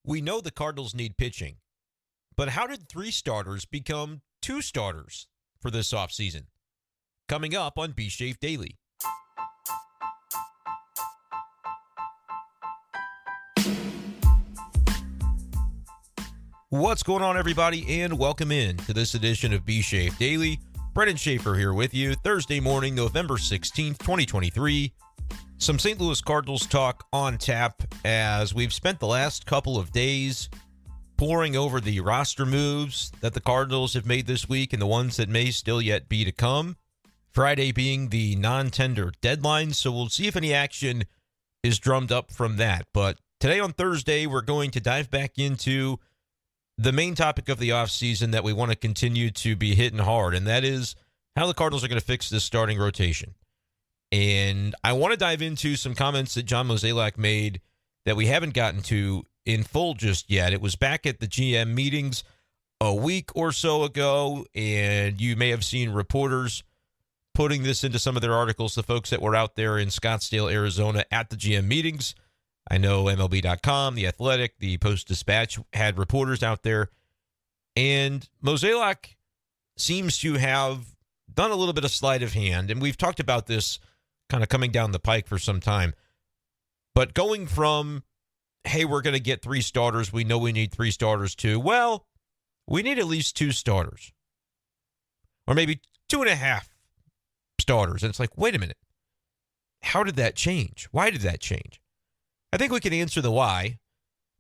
We know the Cardinals need pitching, but how did 3 starters become 2 starters for this offseason? Coming up on B-Shape Daily. What's going on, everybody, and welcome in to this edition of B-Shape Daily. Brenden Schaeffer here with you, Thursday morning, November 16th, 2023. Some St. Louis Cardinals talk on tap as we've spent the last couple of days poring over the roster moves that the Cardinals have made this week and the ones that may still yet be to come. Friday being the non-tender deadline, so we'll see if any action is drummed up from that. But today on Thursday, we're going to dive back into the main topic of the offseason that we want to continue to be hitting hard, and that is how the Cardinals are going to fix this starting rotation. And I want to dive into some comments that John Mozeliak made that we haven't gotten to in full just yet. It was back at the GM meetings a week or so ago, and you may have seen reporters putting this into some of their articles, the folks that were out there in Scottsdale, Arizona at the GM meetings. I know MLB.com, The Athletic, the Post-Dispatch had reporters out there. And Mozeliak seems to have done a little bit of sleight of hand, and we've talked about this kind of coming down the pike for some time. But going from, hey, we're going to get 3 starters, we know we need 3 starters too, well, we need at least 2 starters. Or maybe 2.5 starters. And it's like, wait a minute. How did that change? Why did that change? I think we can answer the why.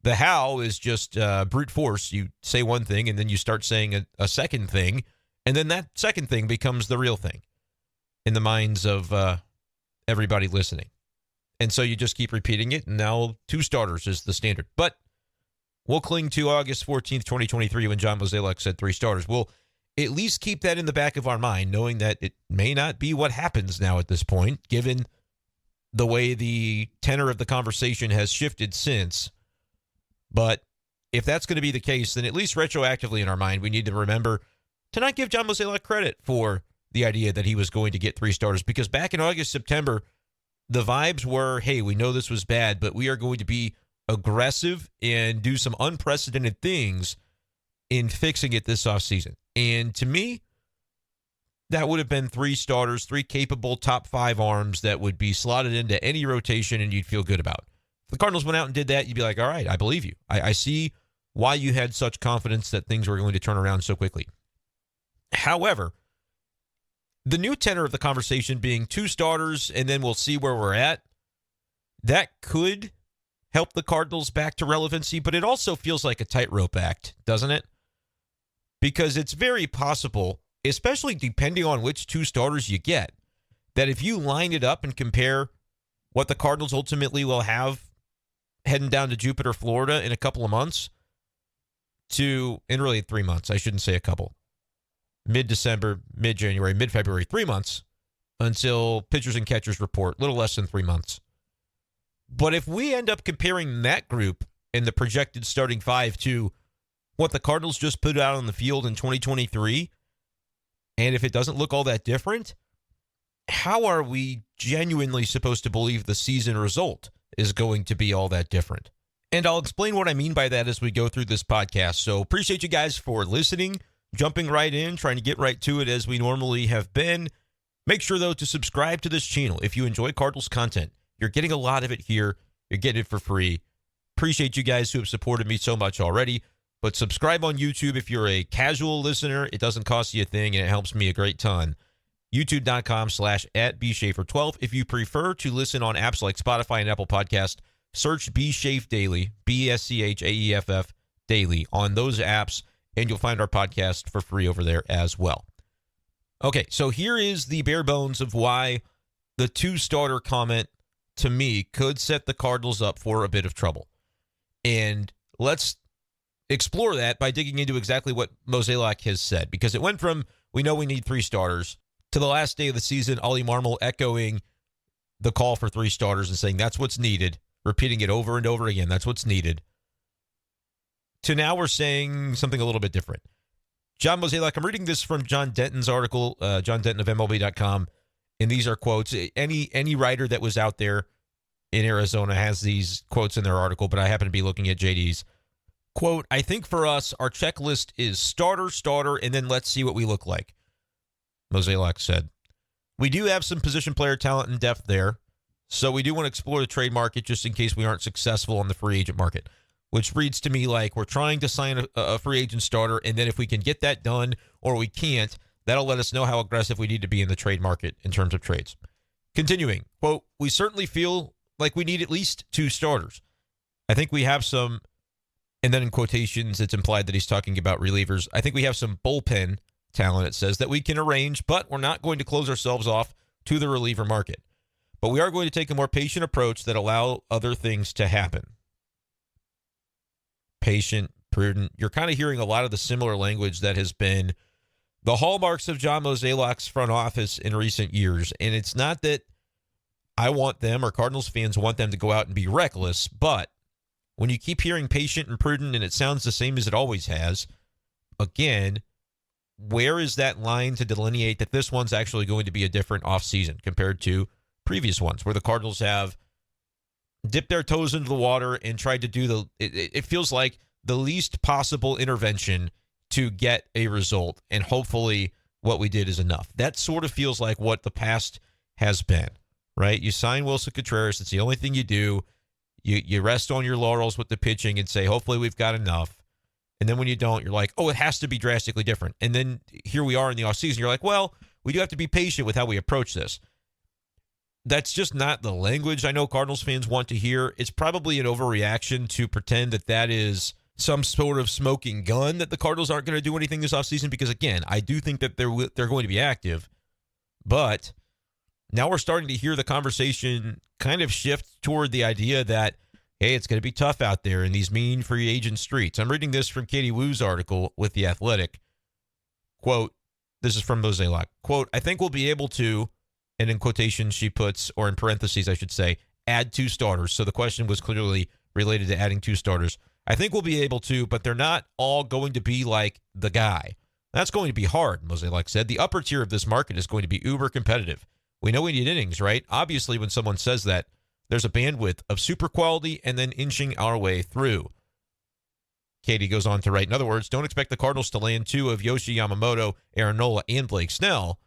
The how is just brute force. You say one thing, and then you start saying a second thing, and then that second thing becomes the real thing in the minds of everybody listening. And so you just keep repeating it, and now 2 starters is the standard. But we'll cling to August 14th, 2023, when John Mozeliak said 3 starters. We'll at least keep that in the back of our mind, knowing that it may not be what happens now at this point, given the way the tenor of the conversation has shifted since. But if that's going to be the case, then at least retroactively in our mind, we need to remember to not give John Mozeliak credit for the idea that he was going to get 3 starters, because back in August, September, the vibes were, hey, we know this was bad, but we are going to be aggressive and do some unprecedented things in fixing it this offseason. And to me, that would have been 3 starters, 3 capable top 5 arms that would be slotted into any rotation and you'd feel good about. If the Cardinals went out and did that, you'd be like, all right, I believe you. I see why you had such confidence that things were going to turn around so quickly. However, the new tenor of the conversation being 2 starters and then we'll see where we're at, that could help the Cardinals back to relevancy, but it also feels like a tightrope act, doesn't it? Because it's very possible, especially depending on which 2 starters you get, that if you line it up and compare what the Cardinals ultimately will have heading down to Jupiter, Florida in a couple of months to, in really 3 months, I shouldn't say a couple, mid-December, mid-January, mid-February, 3 months until pitchers and catchers report, a little less than 3 months. But if we end up comparing that group in the projected starting 5 to what the Cardinals just put out on the field in 2023, and if it doesn't look all that different, how are we genuinely supposed to believe the season result is going to be all that different? And I'll explain what I mean by that as we go through this podcast. So appreciate you guys for listening, jumping right in, trying to get right to it as we normally have been. Make sure, though, to subscribe to this channel if you enjoy Cardinals content. You're getting a lot of it here. You're getting it for free. Appreciate you guys who have supported me so much already. But subscribe on YouTube if you're a casual listener. It doesn't cost you a thing, and it helps me a great ton. YouTube.com/@BSchaeffer12. If you prefer to listen on apps like Spotify and Apple Podcast, search B-Shafe Daily, BSCHAEFF Daily on those apps, and you'll find our podcast for free over there as well. Okay, so here is the bare bones of why the 2-starter comment, to me, could set the Cardinals up for a bit of trouble. And let's explore that by digging into exactly what Mozeliak has said, because it went from, we know we need 3 starters, to the last day of the season, Ollie Marmol echoing the call for 3 starters and saying that's what's needed, repeating it over and over again, that's what's needed, to now we're saying something a little bit different. John Mozeliak, I'm reading this from John Denton's article, John Denton of MLB.com, and these are quotes. Any writer that was out there in Arizona has these quotes in their article, but I happen to be looking at JD's. Quote, I think for us, our checklist is starter, and then let's see what we look like, Mozeliak said. We do have some position player talent and depth there, so we do want to explore the trade market just in case we aren't successful on the free agent market, which reads to me like we're trying to sign a free agent starter, and then if we can get that done or we can't, that'll let us know how aggressive we need to be in the trade market in terms of trades. Continuing, quote, we certainly feel like we need at least 2 starters. I think we have some, and then in quotations, it's implied that he's talking about relievers. I think we have some bullpen talent, it says, that we can arrange, but we're not going to close ourselves off to the reliever market. But we are going to take a more patient approach that allow other things to happen. Patient, prudent. You're kind of hearing a lot of the similar language that has been the hallmarks of John Mozeliak's front office in recent years. And it's not that I want them or Cardinals fans want them to go out and be reckless, but when you keep hearing patient and prudent and it sounds the same as it always has, again, where is that line to delineate that this one's actually going to be a different offseason compared to previous ones where the Cardinals have dipped their toes into the water and tried to do it feels like the least possible intervention to get a result, and hopefully what we did is enough. That sort of feels like what the past has been, right? You sign Wilson Contreras. It's the only thing you do. You rest on your laurels with the pitching and say, hopefully we've got enough. And then when you don't, you're like, oh, it has to be drastically different. And then here we are in the offseason. You're like, well, we do have to be patient with how we approach this. That's just not the language I know Cardinals fans want to hear. It's probably an overreaction to pretend that that is some sort of smoking gun that the Cardinals aren't going to do anything this offseason because, again, I do think that they're going to be active. But now we're starting to hear the conversation kind of shift toward the idea that, hey, it's going to be tough out there in these mean free agent streets. I'm reading this from Katie Woo's article with The Athletic. Quote, this is from Mozeliak. Quote, I think we'll be able to, and in quotation she puts, or in parentheses I should say, add 2 starters. So the question was clearly related to adding 2 starters. I think we'll be able to, but they're not all going to be like the guy. That's going to be hard, Mozeliak said. The upper tier of this market is going to be uber competitive. We know we need innings, right? Obviously, when someone says that, there's a bandwidth of super quality and then inching our way through. Katie goes on to write, in other words, don't expect the Cardinals to land 2 of Yoshi Yamamoto, Aaron Nola, and Blake Snell,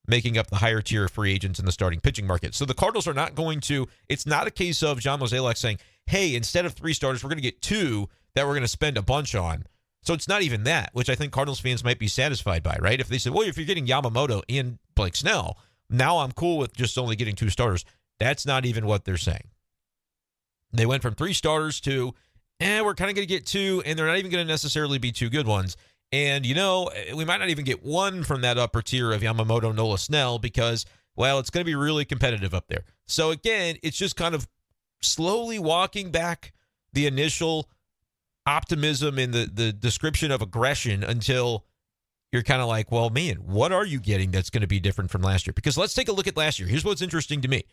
making up the higher tier of free agents in the starting pitching market. So the Cardinals are not going to, it's not a case of John Mozeliak saying, hey, instead of 3 starters, we're going to get 2 that we're going to spend a bunch on. So it's not even that, which I think Cardinals fans might be satisfied by, right? If they said, well, if you're getting Yamamoto and Blake Snell, now I'm cool with just only getting 2 starters. That's not even what they're saying. They went from 3 starters to, we're kind of going to get 2, and they're not even going to necessarily be 2 good ones. And, we might not even get 1 from that upper tier of Yamamoto, Nola, Snell because, well, it's going to be really competitive up there. So, again, it's just kind of slowly walking back the initial optimism and the description of aggression until you're kind of like, well, man, what are you getting that's going to be different from last year? Because let's take a look at last year. Here's what's interesting to me.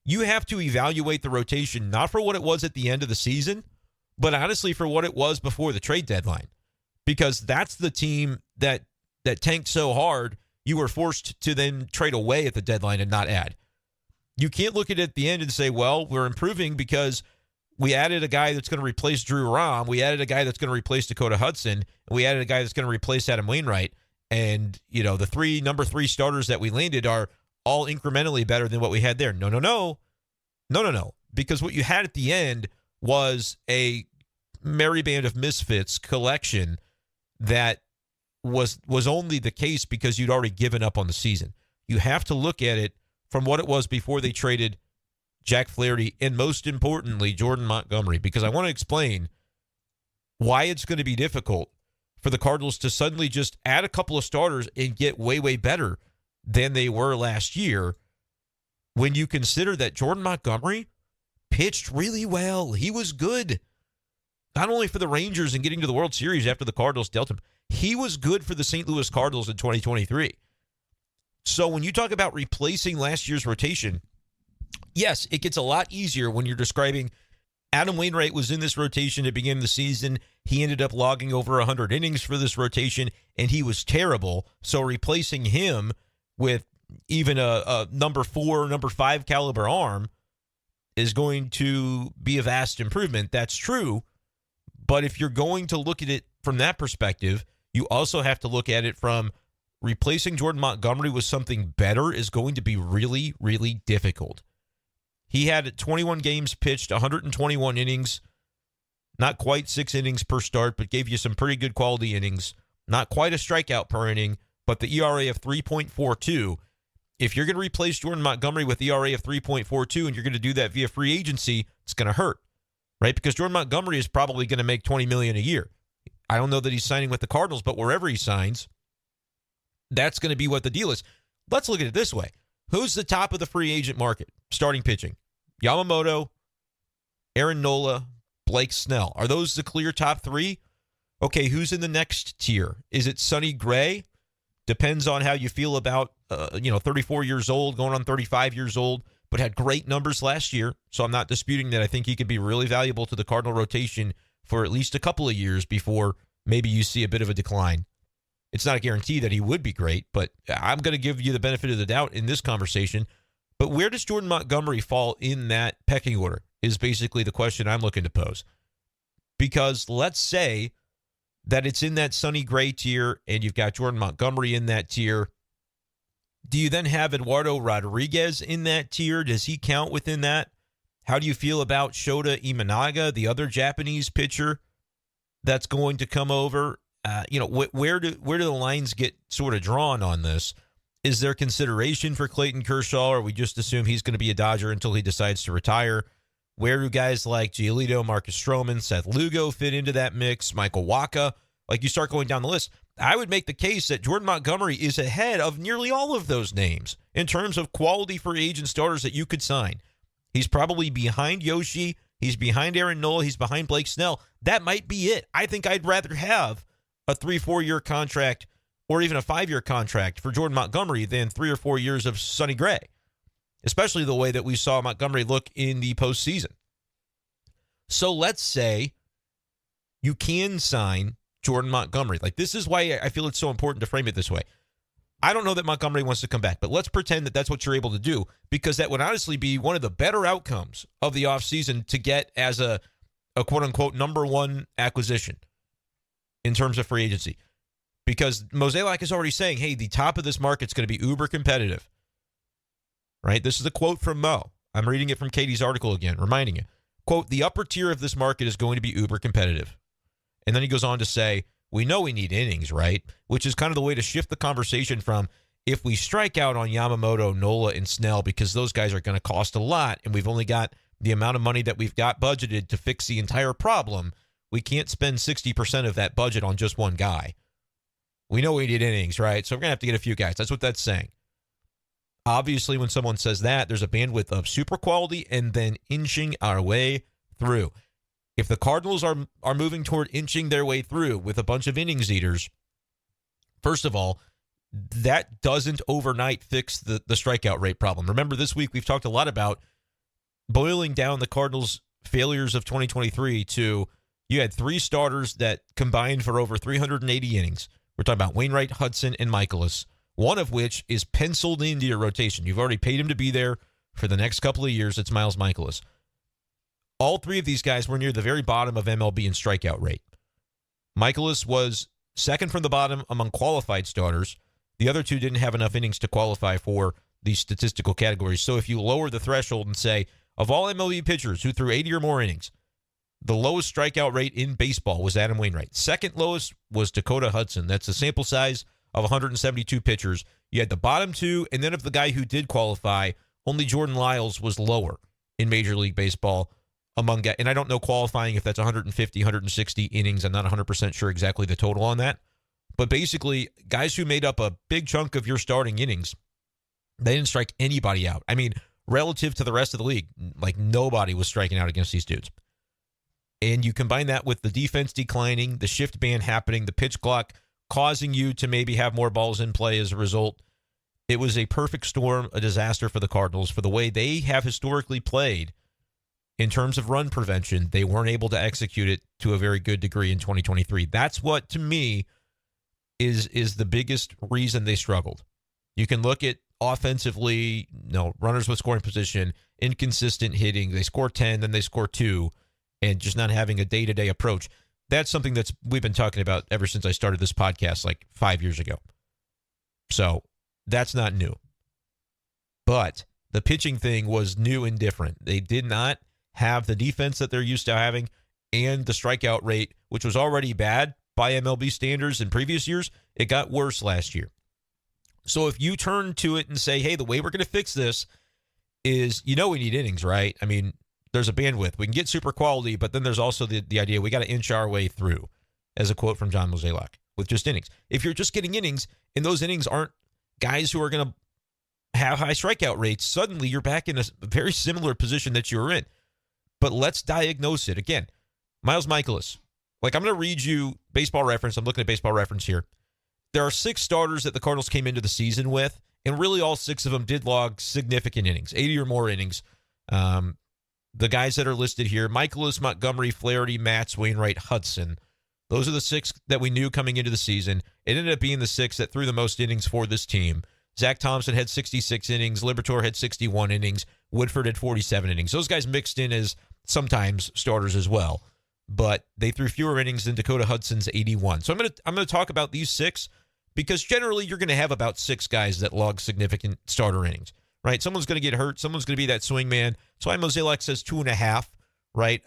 You have to evaluate the rotation not for what it was at the end of the season, but honestly for what it was before the trade deadline. Because that's the team that tanked so hard, you were forced to then trade away at the deadline and not add. You can't look at it at the end and say, well, we're improving because we added a guy that's going to replace Drew Rom. We added a guy that's going to replace Dakota Hudson. And we added a guy that's going to replace Adam Wainwright. And, the number 3 starters that we landed are all incrementally better than what we had there. No. Because what you had at the end was a merry band of misfits collection that was only the case because you'd already given up on the season. You have to look at it from what it was before they traded Jack Flaherty and, most importantly, Jordan Montgomery, because I want to explain why it's going to be difficult for the Cardinals to suddenly just add a couple of starters and get way, way better than they were last year when you consider that Jordan Montgomery pitched really well. He was good, not only for the Rangers and getting to the World Series after the Cardinals dealt him. He was good for the St. Louis Cardinals in 2023. So when you talk about replacing last year's rotation, yes, it gets a lot easier when you're describing Adam Wainwright was in this rotation at the beginning of the season. He ended up logging over 100 innings for this rotation, and he was terrible. So replacing him with even a number 4, number 5 caliber arm is going to be a vast improvement. That's true. But if you're going to look at it from that perspective, you also have to look at it from replacing Jordan Montgomery with something better is going to be really, really difficult. He had 21 games pitched, 121 innings, not quite 6 innings per start, but gave you some pretty good quality innings. Not quite a strikeout per inning, but the ERA of 3.42. If you're going to replace Jordan Montgomery with ERA of 3.42 and you're going to do that via free agency, it's going to hurt, right? Because Jordan Montgomery is probably going to make $20 million a year. I don't know that he's signing with the Cardinals, but wherever he signs, that's going to be what the deal is. Let's look at it this way. Who's the top of the free agent market? Starting pitching. Yamamoto, Aaron Nola, Blake Snell. Are those the clear top 3? Okay, who's in the next tier? Is it Sonny Gray? Depends on how you feel about, 34 years old, going on 35 years old, but had great numbers last year. So I'm not disputing that. I think he could be really valuable to the Cardinal rotation for at least a couple of years before maybe you see a bit of a decline. It's not a guarantee that he would be great, but I'm going to give you the benefit of the doubt in this conversation. But where does Jordan Montgomery fall in that pecking order is basically the question I'm looking to pose. Because let's say that it's in that Sonny Gray tier and you've got Jordan Montgomery in that tier. Do you then have Eduardo Rodriguez in that tier? Does he count within that? How do you feel about Shota Imanaga, the other Japanese pitcher that's going to come over? Where do the lines get sort of drawn on this? Is there consideration for Clayton Kershaw, or we just assume he's going to be a Dodger until he decides to retire? Where do guys like Giolito, Marcus Stroman, Seth Lugo fit into that mix? Michael Wacha? Like, you start going down the list. I would make the case that Jordan Montgomery is ahead of nearly all of those names in terms of quality free agent starters that you could sign. He's probably behind Yoshi. He's behind Aaron Nola. He's behind Blake Snell. That might be it. I think I'd rather have a 3-4 year contract or even a 5-year contract for Jordan Montgomery than 3 or 4 years of Sonny Gray, especially the way that we saw Montgomery look in the postseason. So let's say you can sign Jordan Montgomery. Like, this is why I feel it's so important to frame it this way. I don't know that Montgomery wants to come back, but let's pretend that that's what you're able to do, because that would honestly be one of the better outcomes of the offseason to get as a quote-unquote number 1 acquisition in terms of free agency. Because Mozeliak is already saying, hey, the top of this market's going to be uber competitive. Right? This is a quote from Mo. I'm reading it from Katie's article again, reminding you. Quote, the upper tier of this market is going to be uber competitive. And then he goes on to say, we know we need innings, right? Which is kind of the way to shift the conversation from, if we strike out on Yamamoto, Nola, and Snell, because those guys are going to cost a lot, and we've only got the amount of money that we've got budgeted to fix the entire problem, we can't spend 60% of that budget on just one guy. We know we need innings, right? So we're going to have to get a few guys. That's what that's saying. Obviously, when someone says that, there's a bandwidth of super quality and then inching our way through. If the Cardinals are moving toward inching their way through with a bunch of innings eaters, first of all, that doesn't overnight fix the strikeout rate problem. Remember, this week we've talked a lot about boiling down the Cardinals' failures of 2023 to, you had 3 starters that combined for over 380 innings. We're talking about Wainwright, Hudson, and Michaelis, one of which is penciled into your rotation. You've already paid him to be there for the next couple of years. It's Miles Michaelis. All 3 of these guys were near the very bottom of MLB in strikeout rate. Michaelis was second from the bottom among qualified starters. The other 2 didn't have enough innings to qualify for these statistical categories. So if you lower the threshold and say, of all MLB pitchers who threw 80 or more innings, the lowest strikeout rate in baseball was Adam Wainwright. Second lowest was Dakota Hudson. That's a sample size of 172 pitchers. You had the bottom 2, and then of the guy who did qualify, only Jordan Lyles was lower in Major League Baseball among guys. And I don't know qualifying if that's 150, 160 innings. I'm not 100% sure exactly the total on that. But basically, guys who made up a big chunk of your starting innings, they didn't strike anybody out. I mean, relative to the rest of the league, like, nobody was striking out against these dudes. And you combine that with the defense declining, the shift ban happening, the pitch clock causing you to maybe have more balls in play as a result. It was a perfect storm, a disaster for the Cardinals for the way they have historically played in terms of run prevention. They weren't able to execute it to a very good degree in 2023. That's what, to me, is the biggest reason they struggled. You can look at offensively, runners with scoring position, inconsistent hitting. They score 10, then they score 2. And just not having a day-to-day approach. That's something we've been talking about ever since I started this podcast like 5 years ago. So that's not new. But the pitching thing was new and different. They did not have the defense that they're used to having, and the strikeout rate, which was already bad by MLB standards in previous years, it got worse last year. So if you turn to it and say, hey, the way we're going to fix this is, we need innings, right? I mean, there's a bandwidth. We can get super quality, but then there's also the idea we got to inch our way through, as a quote from John Mozeliak, with just innings. If you're just getting innings, and those innings aren't guys who are going to have high strikeout rates, suddenly you're back in a very similar position that you were in. But let's diagnose it. Again, Miles Mikolas. I'm going to read you Baseball Reference. I'm looking at Baseball Reference here. There are 6 starters that the Cardinals came into the season with, and really all 6 of them did log significant innings, 80 or more innings. The guys that are listed here, Mikolas, Montgomery, Flaherty, Matz, Wainwright, Hudson. Those are the 6 that we knew coming into the season. It ended up being the 6 that threw the most innings for this team. Zach Thompson had 66 innings. Liberatore had 61 innings. Woodford had 47 innings. Those guys mixed in as sometimes starters as well. But they threw fewer innings than Dakota Hudson's 81. So I'm going to talk about these 6 because generally you're going to have about 6 guys that log significant starter innings, right? Someone's going to get hurt. Someone's going to be that swing man. So Mozeliak says 2.5, right?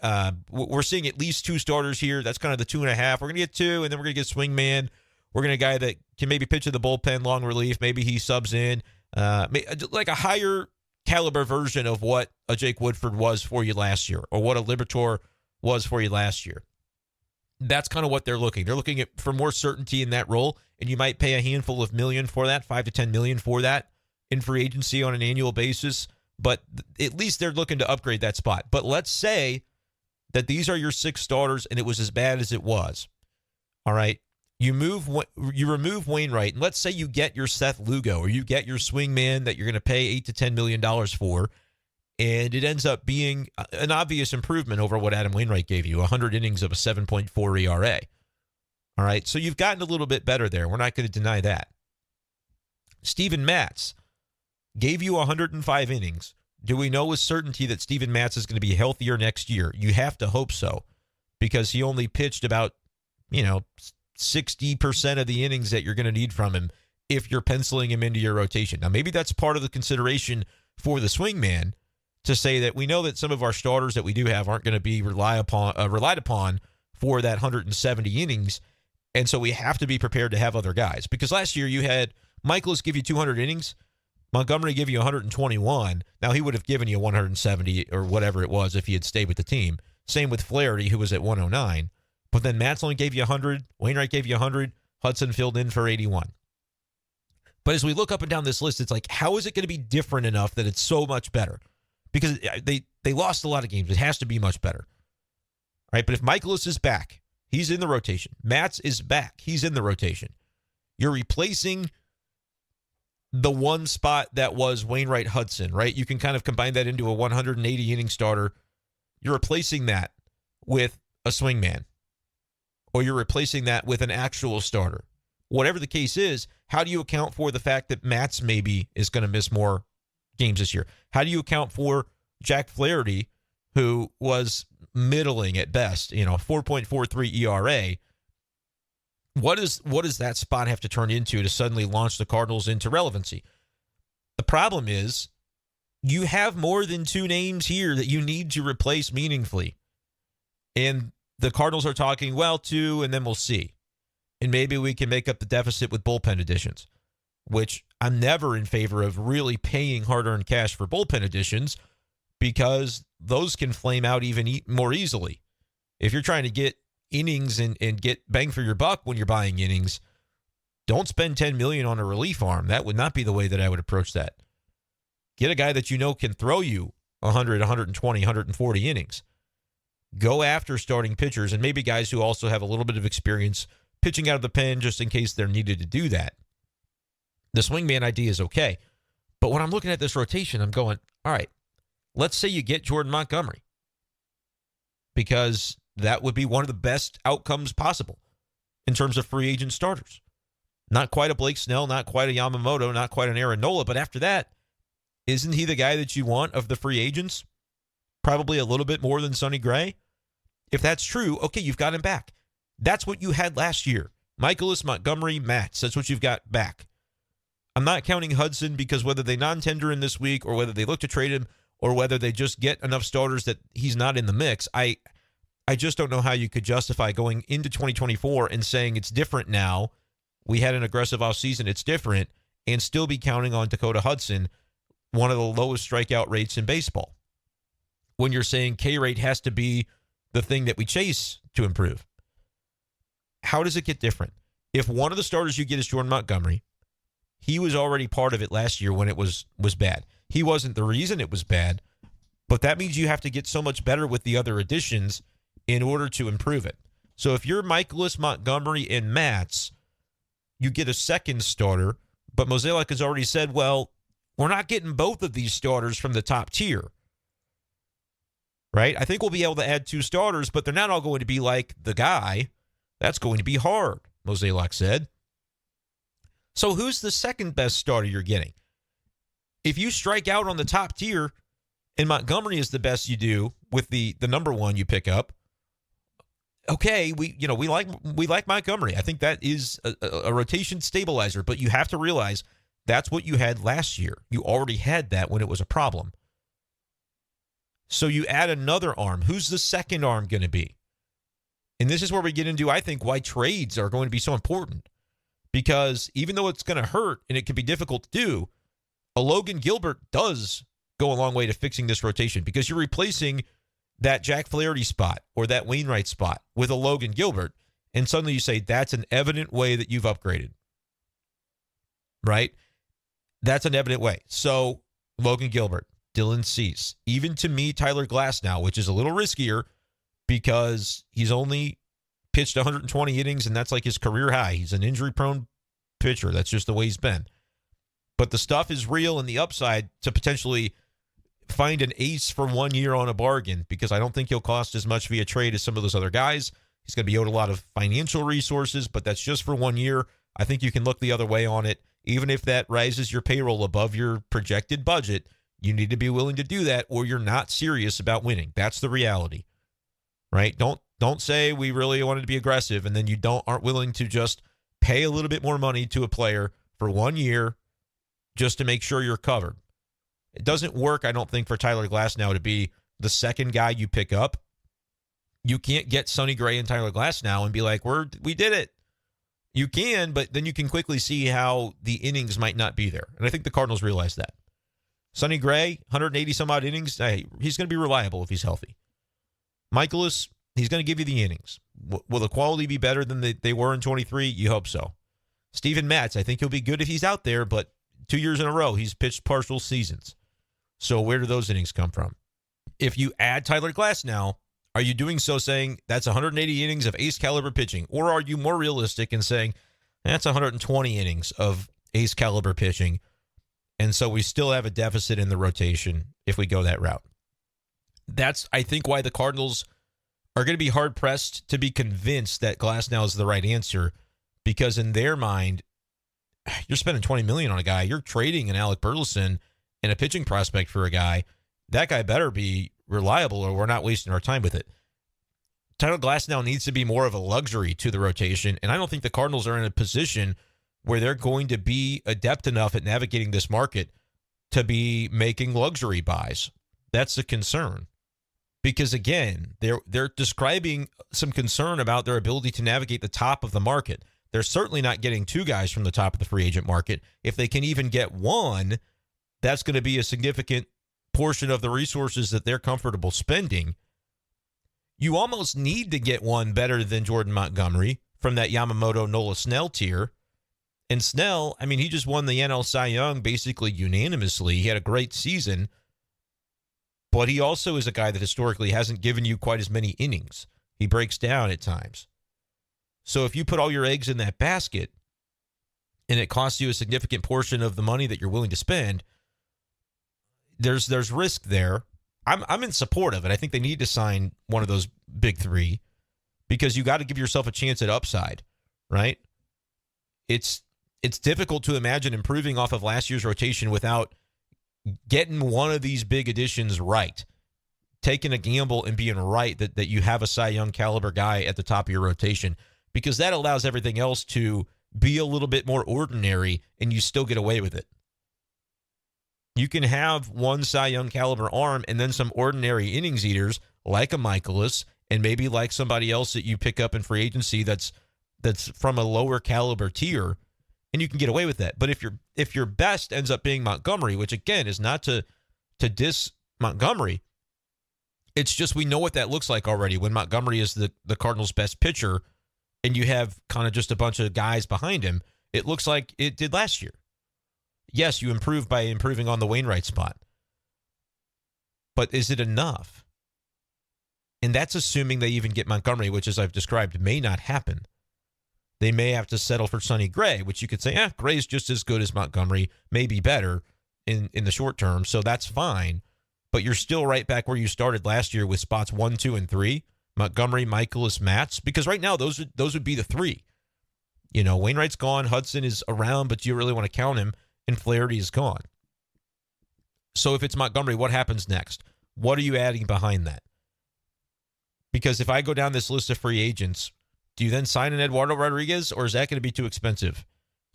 We're seeing at least 2 starters here. That's kind of the 2.5. We're going to get 2, and then we're going to get swing man. We're going to get a guy that can maybe pitch in the bullpen, long relief. Maybe he subs in. Like a higher caliber version of what a Jake Woodford was for you last year, or what a Liberatore was for you last year. That's kind of what they're looking. They're looking for more certainty in that role, and you might pay a handful of million for that, $5 to $10 million for that in free agency on an annual basis. But at least they're looking to upgrade that spot. But let's say that these are your 6 starters, and it was as bad as it was. All right, you remove Wainwright, and let's say you get your Seth Lugo, or you get your swing man that you're going to pay $8 to $10 million for. And it ends up being an obvious improvement over what Adam Wainwright gave you, 100 innings of a 7.4 ERA. All right, so you've gotten a little bit better there. We're not going to deny that. Steven Matz gave you 105 innings. Do we know with certainty that Steven Matz is going to be healthier next year? You have to hope so, because he only pitched about, 60% of the innings that you're going to need from him if you're penciling him into your rotation. Now, maybe that's part of the consideration for the swing man, to say that we know that some of our starters that we do have aren't going to be relied upon for that 170 innings, and so we have to be prepared to have other guys. Because last year you had Mikolas give you 200 innings, Montgomery give you 121. Now he would have given you 170 or whatever it was if he had stayed with the team. Same with Flaherty, who was at 109. But then Matz only gave you 100, Wainwright gave you 100, Hudson filled in for 81. But as we look up and down this list, it's like, how is it going to be different enough that it's so much better? Because they lost a lot of games. It has to be much better. All right, but if Mikolas is back, he's in the rotation. Matz is back. He's in the rotation. You're replacing the one spot that was Wainwright Hudson, right? You can kind of combine that into a 180-inning starter. You're replacing that with a swing man, or you're replacing that with an actual starter. Whatever the case is, how do you account for the fact that Matz maybe is going to miss more games this year? How do you account for Jack Flaherty, who was middling at best, 4.43 ERA? What does that spot have to turn into to suddenly launch the Cardinals into relevancy? The problem is you have more than 2 names here that you need to replace meaningfully. And the Cardinals are talking, 2, and then we'll see. And maybe we can make up the deficit with bullpen additions, which I'm never in favor of really paying hard-earned cash for bullpen additions, because those can flame out even more easily. If you're trying to get innings and get bang for your buck when you're buying innings, don't spend $10 million on a relief arm. That would not be the way that I would approach that. Get a guy that can throw you 100, 120, 140 innings. Go after starting pitchers, and maybe guys who also have a little bit of experience pitching out of the pen just in case they're needed to do that. The swingman idea is okay. But when I'm looking at this rotation, I'm going, all right, let's say you get Jordan Montgomery, because that would be one of the best outcomes possible in terms of free agent starters. Not quite a Blake Snell, not quite a Yamamoto, not quite an Aaron Nola, but after that, isn't he the guy that you want of the free agents? Probably a little bit more than Sonny Gray. If that's true, okay, you've got him back. That's what you had last year. Michaelis, Montgomery, Matz. That's what you've got back. I'm not counting Hudson because whether they non-tender him this week or whether they look to trade him or whether they just get enough starters that he's not in the mix, I just don't know how you could justify going into 2024 and saying it's different now. We had an aggressive offseason. It's different, and still be counting on Dakota Hudson, one of the lowest strikeout rates in baseball, when you're saying K rate has to be the thing that we chase to improve. How does it get different? If one of the starters you get is Jordan Montgomery, he was already part of it last year when it was bad. He wasn't the reason it was bad, but that means you have to get so much better with the other additions in order to improve it. So if you're Michaelis, Montgomery, and Matz, you get a second starter, but Mozeliak has already said, well, we're not getting both of these starters from the top tier. Right? I think we'll be able to add 2 starters, but they're not all going to be like the guy. That's going to be hard, Mozeliak said. So who's the second best starter you're getting? If you strike out on the top tier and Montgomery is the best you do with the number one you pick up, okay, we like Montgomery. I think that is a rotation stabilizer, but you have to realize that's what you had last year. You already had that when it was a problem. So you add another arm. Who's the second arm going to be? And this is where we get into, I think, why trades are going to be so important. Because even though it's going to hurt and it can be difficult to do, a Logan Gilbert does go a long way to fixing this rotation because you're replacing that Jack Flaherty spot or that Wainwright spot with a Logan Gilbert, and suddenly you say that's an evident way that you've upgraded. Right? That's an evident way. So Logan Gilbert, Dylan Cease, even to me, Tyler Glasnow, which is a little riskier because he's only pitched 120 innings, and that's like his career high. He's an injury-prone pitcher. That's just the way he's been. But the stuff is real, and the upside to potentially find an ace for 1 year on a bargain, because I don't think he'll cost as much via trade as some of those other guys. He's going to be owed a lot of financial resources, but that's just for 1 year. I think you can look the other way on it. Even if that rises your payroll above your projected budget, you need to be willing to do that, or you're not serious about winning. That's the reality, right? Don't say we really wanted to be aggressive, and then you aren't willing to just pay a little bit more money to a player for 1 year just to make sure you're covered. It doesn't work, I don't think, for Tyler Glasnow to be the second guy you pick up. You can't get Sonny Gray and Tyler Glasnow and be like, we did it. You can, but then you can quickly see how the innings might not be there. And I think the Cardinals realize that. Sonny Gray, 180 some odd innings, he's going to be reliable if he's healthy. Michaelis, he's going to give you the innings. Will the quality be better than they were in 23? You hope so. Steven Matz, I think he'll be good if he's out there, but 2 years in a row, he's pitched partial seasons. So where do those innings come from? If you add Tyler Glasnow, are you doing so saying that's 180 innings of ace caliber pitching? Or are you more realistic and saying that's 120 innings of ace caliber pitching, and so we still have a deficit in the rotation if we go that route? That's, I think, why the Cardinals are going to be hard-pressed to be convinced that Glasnow is the right answer, because in their mind, you're spending $20 million on a guy. You're trading an Alec Burleson and a pitching prospect for a guy. That guy better be reliable or we're not wasting our time with it. Tyler Glasnow needs to be more of a luxury to the rotation, and I don't think the Cardinals are in a position where they're going to be adept enough at navigating this market to be making luxury buys. That's the concern. Because, again, they're describing some concern about their ability to navigate the top of the market. They're certainly not getting 2 guys from the top of the free agent market. If they can even get 1, that's going to be a significant portion of the resources that they're comfortable spending. You almost need to get 1 better than Jordan Montgomery from that Yamamoto Nola Snell tier. And Snell, I mean, he just won the NL Cy Young basically unanimously. He had a great season, but he also is a guy that historically hasn't given you quite as many innings. He breaks down at times. So if you put all your eggs in that basket and it costs you a significant portion of the money that you're willing to spend, there's risk there. I'm in support of it. I think they need to sign one of those big 3 because you got to give yourself a chance at upside, right? It's difficult to imagine improving off of last year's rotation without getting one of these big additions right, taking a gamble and being right that you have a Cy Young caliber guy at the top of your rotation. because that allows everything else to be a little bit more ordinary and you still get away with it. You can have one Cy Young caliber arm and then some ordinary innings eaters like a Michaelis and maybe like somebody else that you pick up in free agency that's from a lower caliber tier, and you can get away with that. But if your best ends up being Montgomery, which again is not to diss Montgomery, it's just we know what that looks like already when Montgomery is the Cardinals' best pitcher and you have kind of just a bunch of guys behind him. It looks like it did last year. Yes, you improve by improving on the Wainwright spot. But is it enough? And that's assuming they even get Montgomery, which, as I've described, may not happen. They may have to settle for Sonny Gray, which you could say, Gray's just as good as Montgomery, maybe better in the short term, so that's fine. But you're still right back where you started last year with spots 1, 2, and 3, Montgomery, Michaelis, Matz, because right now those would be the three. You know, Wainwright's gone, Hudson is around, but do you really want to count him? And Flaherty is gone. So if it's Montgomery, what happens next? What are you adding behind that? Because if I go down this list of free agents, do you then sign an Eduardo Rodriguez, or is that going to be too expensive?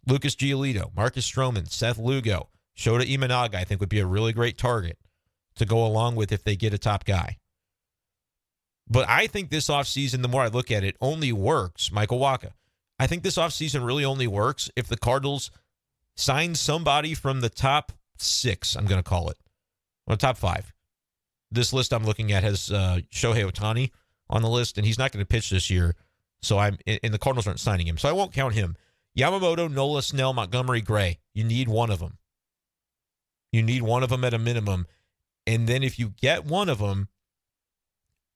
Lucas Giolito, Marcus Stroman, Seth Lugo, Shota Imanaga, I think would be a really great target to go along with if they get a top guy. But I think this offseason, the more I look at it, only works, Michael Wacha. I think this offseason really only works if the Cardinals sign somebody from the top 6, I'm going to call it, or top 5. This list I'm looking at has Shohei Ohtani on the list, and he's not going to pitch this year, so and the Cardinals aren't signing him, so I won't count him. Yamamoto, Nola, Snell, Montgomery, Gray. You need one of them. You need one of them at a minimum, and then if you get one of them,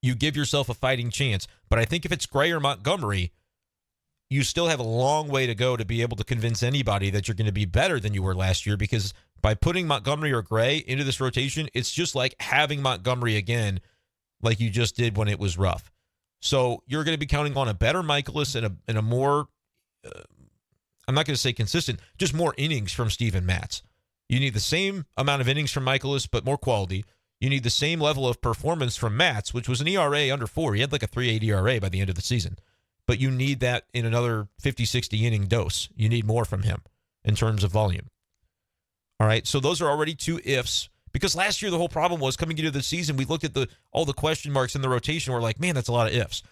you give yourself a fighting chance. But I think if it's Gray or Montgomery, you still have a long way to go to be able to convince anybody that you're going to be better than you were last year, because by putting Montgomery or Gray into this rotation, it's just like having Montgomery again like you just did when it was rough. So you're going to be counting on a better Michaelis and a more, I'm not going to say consistent, just more innings from Steven Matz. You need the same amount of innings from Michaelis, but more quality. You need the same level of performance from Matz, which was an ERA under 4. He had like a 3.8 ERA by the end of the season. But you need that in another 50, 60 inning dose. You need more from him in terms of volume. All right, so those are already two ifs. Because last year the whole problem was coming into the season, we looked at all the question marks in the rotation. We're like, man, that's a lot of ifs.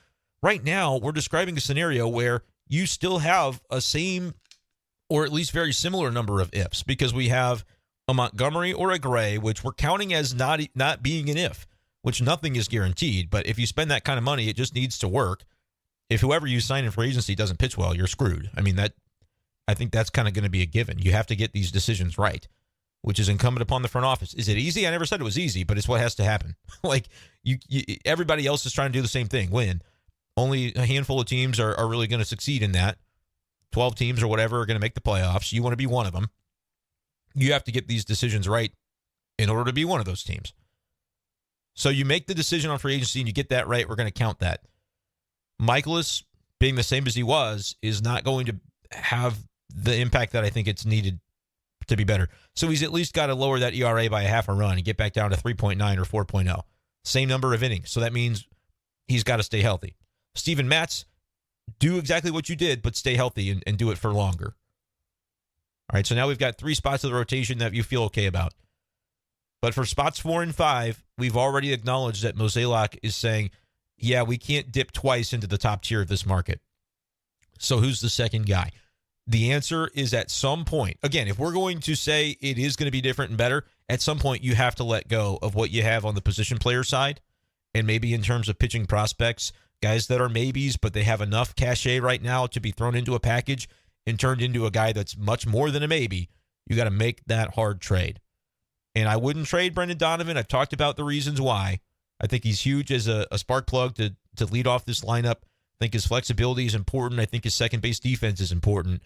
Right now, we're describing a scenario where you still have a same or at least very similar number of ifs, because we have a Montgomery or a Gray, which we're counting as not being an if, which nothing is guaranteed. But if you spend that kind of money, it just needs to work. If whoever you sign in for agency doesn't pitch well, you're screwed. I mean, I think that's kind of going to be a given. You have to get these decisions right, which is incumbent upon the front office. Is it easy? I never said it was easy, but it's what has to happen. Like everybody else is trying to do the same thing, win. Only a handful of teams are really going to succeed in that. 12 teams or whatever are going to make the playoffs. You want to be one of them. You have to get these decisions right in order to be one of those teams. So you make the decision on free agency and you get that right, we're going to count that. Michaelis, being the same as he was, is not going to have the impact that I think it's needed to be better. So he's at least got to lower that ERA by a half a run and get back down to 3.9 or 4.0. Same number of innings. So that means he's got to stay healthy. Steven Matz, do exactly what you did, but stay healthy and do it for longer. All right, so now we've got 3 spots of the rotation that you feel okay about. But for spots 4 and 5, we've already acknowledged that Mozeliak is saying, yeah, we can't dip twice into the top tier of this market. So who's the second guy? The answer is at some point. Again, if we're going to say it is going to be different and better, at some point you have to let go of what you have on the position player side. And maybe in terms of pitching prospects, guys that are maybes, but they have enough cachet right now to be thrown into a package and turned into a guy that's much more than a maybe. You got to make that hard trade. And I wouldn't trade Brendan Donovan. I've talked about the reasons why. I think he's huge as a spark plug to lead off this lineup. I think his flexibility is important. I think his second base defense is important.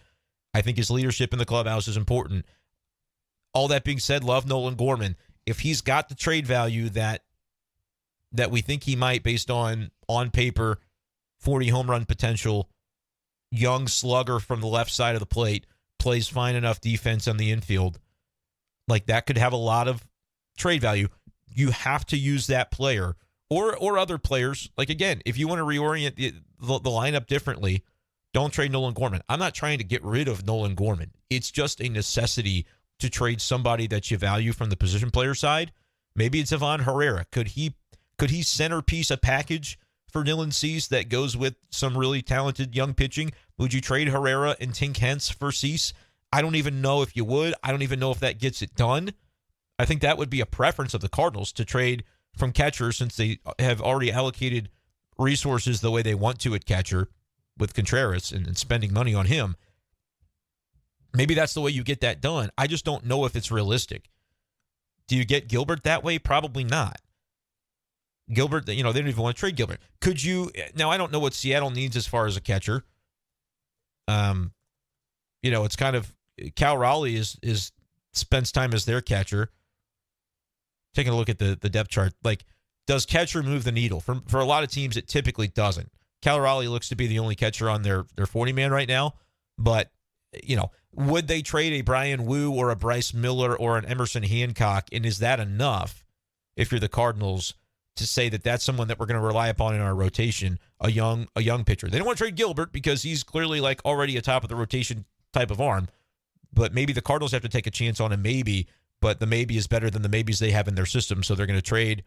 I think his leadership in the clubhouse is important. All that being said, love Nolan Gorman. If he's got the trade value that we think he might based on paper, 40 home run potential, young slugger from the left side of the plate, plays fine enough defense on the infield, like that could have a lot of trade value. You have to use that player or other players. Like, again, if you want to reorient the lineup differently, Don't trade Nolan Gorman. I'm not trying to get rid of Nolan Gorman. It's just a necessity to trade somebody that you value from the position player side. Maybe it's Ivan Herrera. Could he centerpiece a package for Dylan Cease that goes with some really talented young pitching? Would you trade Herrera and Tink Hence for Cease? I don't even know if you would. I don't even know if that gets it done. I think that would be a preference of the Cardinals to trade from catcher, since they have already allocated resources the way they want to at catcher with Contreras and spending money on him. Maybe that's the way you get that done. I just don't know if it's realistic. Do you get Gilbert that way? Probably not. Gilbert, they don't even want to trade Gilbert. Could you? Now, I don't know what Seattle needs as far as a catcher. It's kind of Cal Raleigh is spends time as their catcher. Taking a look at the depth chart, like, does catcher move the needle? For a lot of teams, it typically doesn't. Cal Raleigh looks to be the only catcher on their 40-man right now, but would they trade a Brian Wu or a Bryce Miller or an Emerson Hancock, and is that enough if you're the Cardinals to say that that's someone that we're going to rely upon in our rotation, a young pitcher? They don't want to trade Gilbert because he's clearly like already a top of the rotation type of arm, but maybe the Cardinals have to take a chance on him, maybe, but the maybe is better than the maybes they have in their system, so they're going to trade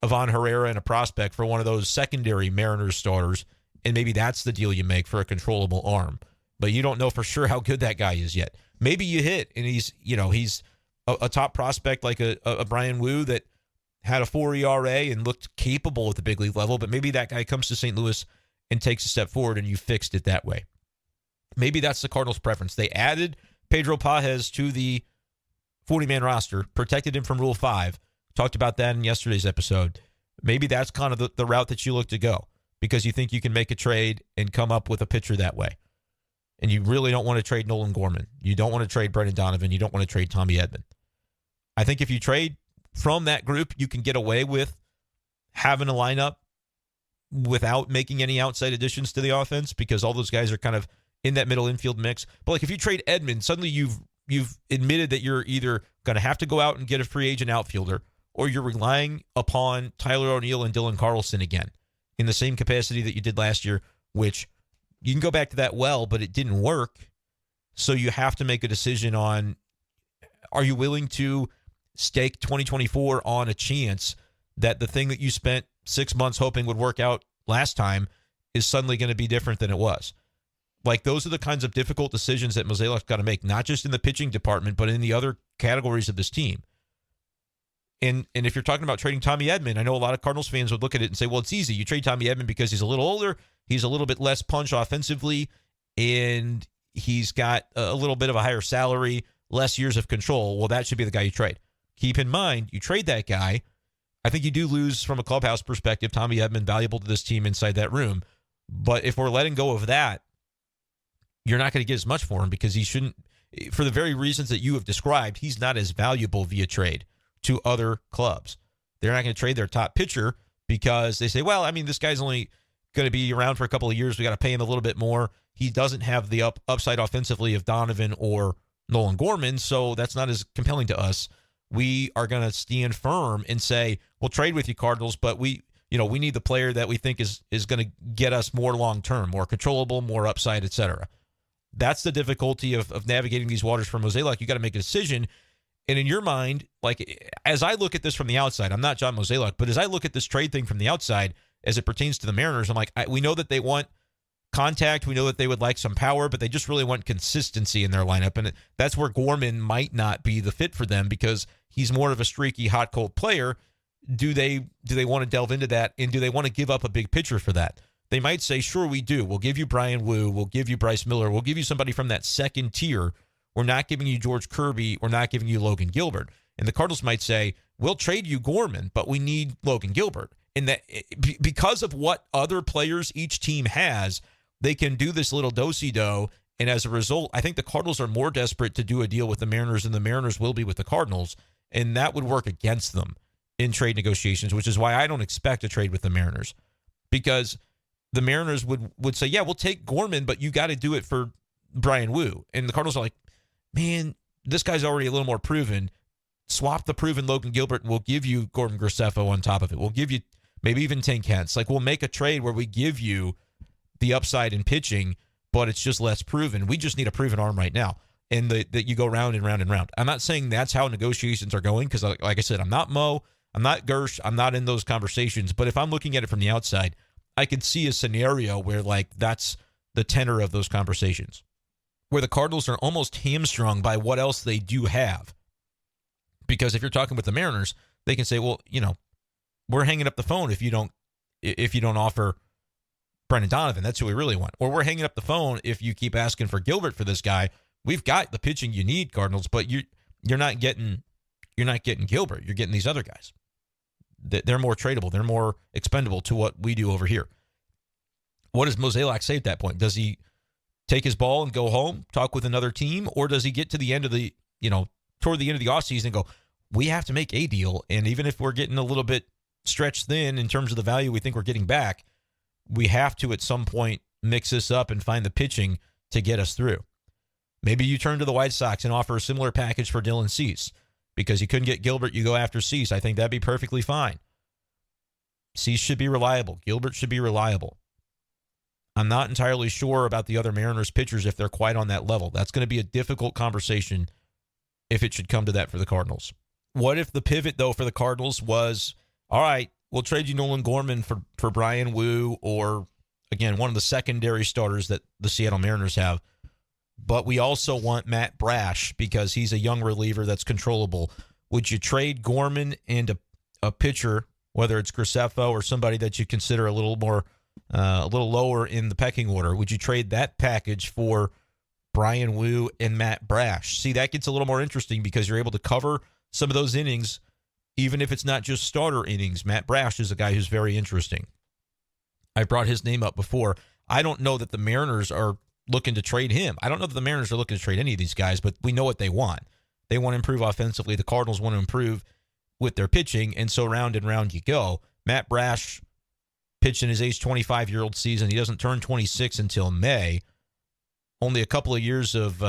Ivan Herrera and a prospect for one of those secondary Mariners starters, and maybe that's the deal you make for a controllable arm. But you don't know for sure how good that guy is yet. Maybe you hit, and he's a top prospect like a Brian Wu that had a 4 ERA and looked capable at the big league level, but maybe that guy comes to St. Louis and takes a step forward, and you fixed it that way. Maybe that's the Cardinals' preference. They added Pedro Pages to the 40-man roster, protected him from Rule 5. Talked about that in yesterday's episode. Maybe that's kind of the route that you look to go because you think you can make a trade and come up with a pitcher that way. And you really don't want to trade Nolan Gorman. You don't want to trade Brendan Donovan. You don't want to trade Tommy Edman. I think if you trade from that group, you can get away with having a lineup without making any outside additions to the offense because all those guys are kind of in that middle infield mix. But like if you trade Edman, suddenly you've admitted that you're either going to have to go out and get a free agent outfielder or you're relying upon Tyler O'Neill and Dylan Carlson again in the same capacity that you did last year, which you can go back to that well, but it didn't work. So you have to make a decision on, are you willing to stake 2024 on a chance that the thing that you spent 6 months hoping would work out last time is suddenly going to be different than it was? Like, those are the kinds of difficult decisions that Mozeliak's got to make, not just in the pitching department, but in the other categories of this team. And if you're talking about trading Tommy Edman, I know a lot of Cardinals fans would look at it and say, well, it's easy. You trade Tommy Edman because he's a little older, he's a little bit less punch offensively, and he's got a little bit of a higher salary, less years of control. Well, that should be the guy you trade. Keep in mind, you trade that guy, I think you do lose from a clubhouse perspective. Tommy Edman, valuable to this team inside that room. But if we're letting go of that, you're not going to get as much for him because he shouldn't, for the very reasons that you have described, he's not as valuable via trade to other clubs. They're not going to trade their top pitcher because they say, well, I mean, this guy's only going to be around for a couple of years. We got to pay him a little bit more. He doesn't have the upside offensively of Donovan or Nolan Gorman, so that's not as compelling to us. We are going to stand firm and say, we'll trade with you, Cardinals, but we need the player that we think is going to get us more long-term, more controllable, more upside, etc. That's the difficulty of navigating these waters for Mozeliak. You got to make a decision. And in your mind, like, as I look at this from the outside, I'm not John Mozeliak, but as I look at this trade thing from the outside, as it pertains to the Mariners, I'm like, we know that they want contact. We know that they would like some power, but they just really want consistency in their lineup. And that's where Gorman might not be the fit for them because he's more of a streaky, hot, cold player. Do they want to delve into that? And do they want to give up a big pitcher for that? They might say, sure, we do. We'll give you Brian Wu. We'll give you Bryce Miller. We'll give you somebody from that second tier. We're not giving you George Kirby. We're not giving you Logan Gilbert. And the Cardinals might say, we'll trade you Gorman, but we need Logan Gilbert. And that because of what other players each team has, they can do this little do-si-do. And as a result, I think the Cardinals are more desperate to do a deal with the Mariners than the Mariners will be with the Cardinals. And that would work against them in trade negotiations, which is why I don't expect a trade with the Mariners. Because the Mariners would say, yeah, we'll take Gorman, but you got to do it for Brian Wu. And the Cardinals are like, man, this guy's already a little more proven. Swap the proven Logan Gilbert, and we'll give you Gordon Graceffo on top of it. We'll give you maybe even Tink Hence. Like, we'll make a trade where we give you the upside in pitching, but it's just less proven. We just need a proven arm right now. And that you go round and round and round. I'm not saying that's how negotiations are going because, like I said, I'm not Mo, I'm not Gersh, I'm not in those conversations. But if I'm looking at it from the outside, I can see a scenario where, like, that's the tenor of those conversations, where the Cardinals are almost hamstrung by what else they do have. Because if you're talking with the Mariners, they can say, well, we're hanging up the phone if you don't offer Brendan Donovan. That's who we really want. Or we're hanging up the phone if you keep asking for Gilbert for this guy. We've got the pitching you need, Cardinals, but you're not getting Gilbert. You're getting these other guys. They're more tradable. They're more expendable to what we do over here. What does Mozeliak say at that point? Does he take his ball and go home, talk with another team, or does he get to the end of the, toward the end of the offseason and go, we have to make a deal, and even if we're getting a little bit stretched thin in terms of the value we think we're getting back, we have to at some point mix this up and find the pitching to get us through. Maybe you turn to the White Sox and offer a similar package for Dylan Cease. Because you couldn't get Gilbert, you go after Cease. I think that'd be perfectly fine. Cease should be reliable. Gilbert should be reliable. I'm not entirely sure about the other Mariners pitchers if they're quite on that level. That's going to be a difficult conversation if it should come to that for the Cardinals. What if the pivot, though, for the Cardinals was, all right, we'll trade you Nolan Gorman for Brian Wu or, again, one of the secondary starters that the Seattle Mariners have. But we also want Matt Brash because he's a young reliever that's controllable. Would you trade Gorman and a pitcher, whether it's Graceffo or somebody that you consider a little lower in the pecking order? Would you trade that package for Brian Wu and Matt Brash? See, that gets a little more interesting because you're able to cover some of those innings, even if it's not just starter innings. Matt Brash is a guy who's very interesting. I brought his name up before. I don't know that the Mariners are looking to trade him. I don't know that the Mariners are looking to trade any of these guys, but we know what they want. They want to improve offensively. The Cardinals want to improve with their pitching, and so round and round you go. Matt Brash pitched in his age 25-year-old season. He doesn't turn 26 until May. Only a couple of years of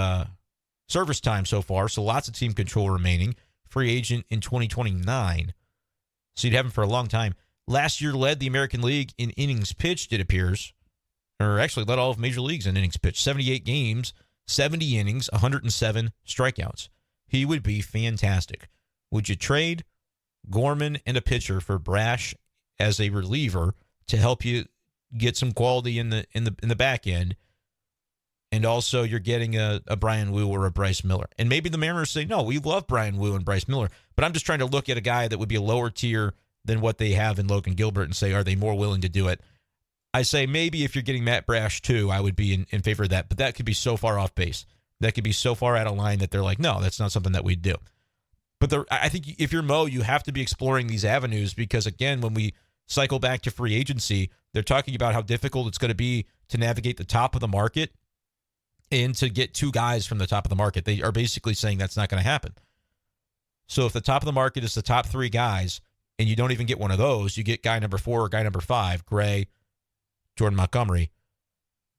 service time so far, so lots of team control remaining. Free agent in 2029. So you'd have him for a long time. Last year led the American League in innings pitched, it appears. Or actually led all of Major Leagues in innings pitched. 78 games, 70 innings, 107 strikeouts. He would be fantastic. Would you trade Gorman and a pitcher for Brash as a reliever to help you get some quality in the back end? And also you're getting a Brian Wu or a Bryce Miller. And maybe the Mariners say, no, we love Brian Wu and Bryce Miller, but I'm just trying to look at a guy that would be a lower tier than what they have in Logan Gilbert and say, are they more willing to do it? I say maybe if you're getting Matt Brash too, I would be in favor of that, but that could be so far off base. That could be so far out of line that they're like, no, that's not something that we'd do. But I think if you're Mo, you have to be exploring these avenues because, again, when we cycle back to free agency, they're talking about how difficult it's going to be to navigate the top of the market and to get two guys from the top of the market. They are basically saying that's not going to happen. So if the top of the market is the top three guys and you don't even get one of those, you get guy number 4 or guy number 5, Gray, Jordan Montgomery,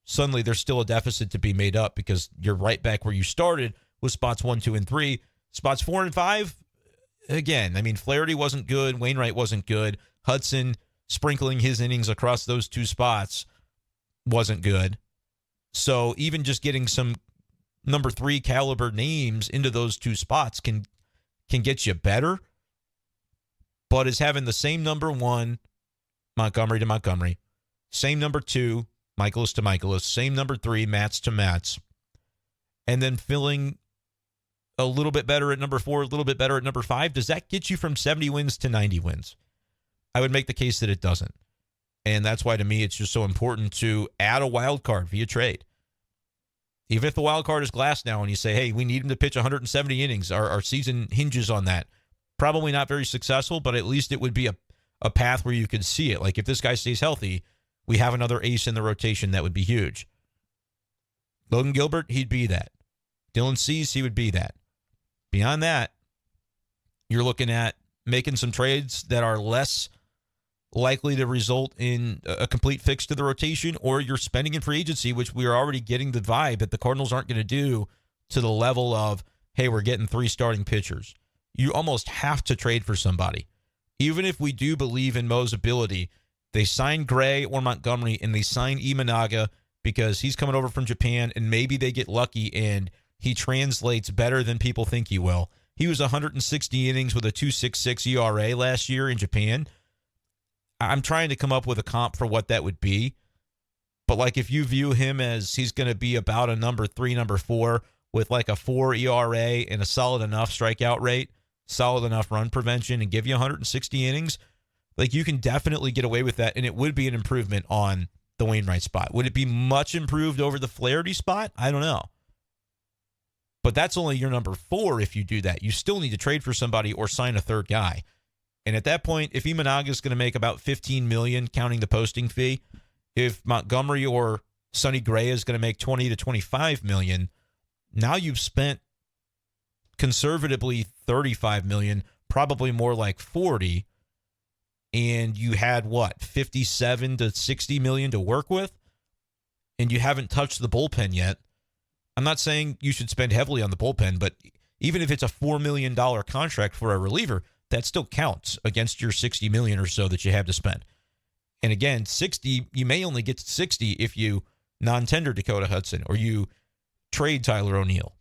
suddenly there's still a deficit to be made up because you're right back where you started with spots 1, 2, and 3. Spots 4 and 5, again, I mean, Flaherty wasn't good. Wainwright wasn't good. Hudson sprinkling his innings across those two spots wasn't good. So even just getting some number 3 caliber names into those two spots can get you better. But is having the same number 1, Montgomery to Montgomery, same number 2, Michaelis to Michaelis, same number 3, Matz to Matz, and then filling a little bit better at number 4, a little bit better at number 5, does that get you from 70 wins to 90 wins? I would make the case that it doesn't. And that's why, to me, it's just so important to add a wild card via trade. Even if the wild card is Glass now and you say, hey, we need him to pitch 170 innings, our season hinges on that. Probably not very successful, but at least it would be a path where you could see it. Like if this guy stays healthy, we have another ace in the rotation. That would be huge. Logan Gilbert, he'd be that. Dylan Cease, he would be that. Beyond that, you're looking at making some trades that are less likely to result in a complete fix to the rotation, or you're spending in free agency, which we are already getting the vibe that the Cardinals aren't going to do to the level of, hey, we're getting 3 starting pitchers. You almost have to trade for somebody. Even if we do believe in Mo's ability, they sign Gray or Montgomery and they sign Imanaga because he's coming over from Japan, and maybe they get lucky and he translates better than people think he will. He was 160 innings with a 2.66 ERA last year in Japan. I'm trying to come up with a comp for what that would be. But like if you view him as he's going to be about a number 3, number 4 with like a 4 ERA and a solid enough strikeout rate, solid enough run prevention, and give you 160 innings, like you can definitely get away with that, and it would be an improvement on the Wainwright spot. Would it be much improved over the Flaherty spot? I don't know. But that's only your number 4 if you do that. You still need to trade for somebody or sign a third guy. And at that point, if Imanaga is going to make about $15 million, counting the posting fee, if Montgomery or Sonny Gray is going to make $20 to $25 million, now you've spent conservatively $35 million, probably more like $40, and you had what, $57 to $60 million to work with, and you haven't touched the bullpen yet. I'm not saying you should spend heavily on the bullpen, but even if it's a $4 million contract for a reliever, that still counts against your $60 million or so that you have to spend. And again, 60, you may only get to 60 if you non-tender Dakota Hudson or you trade Tyler O'Neill.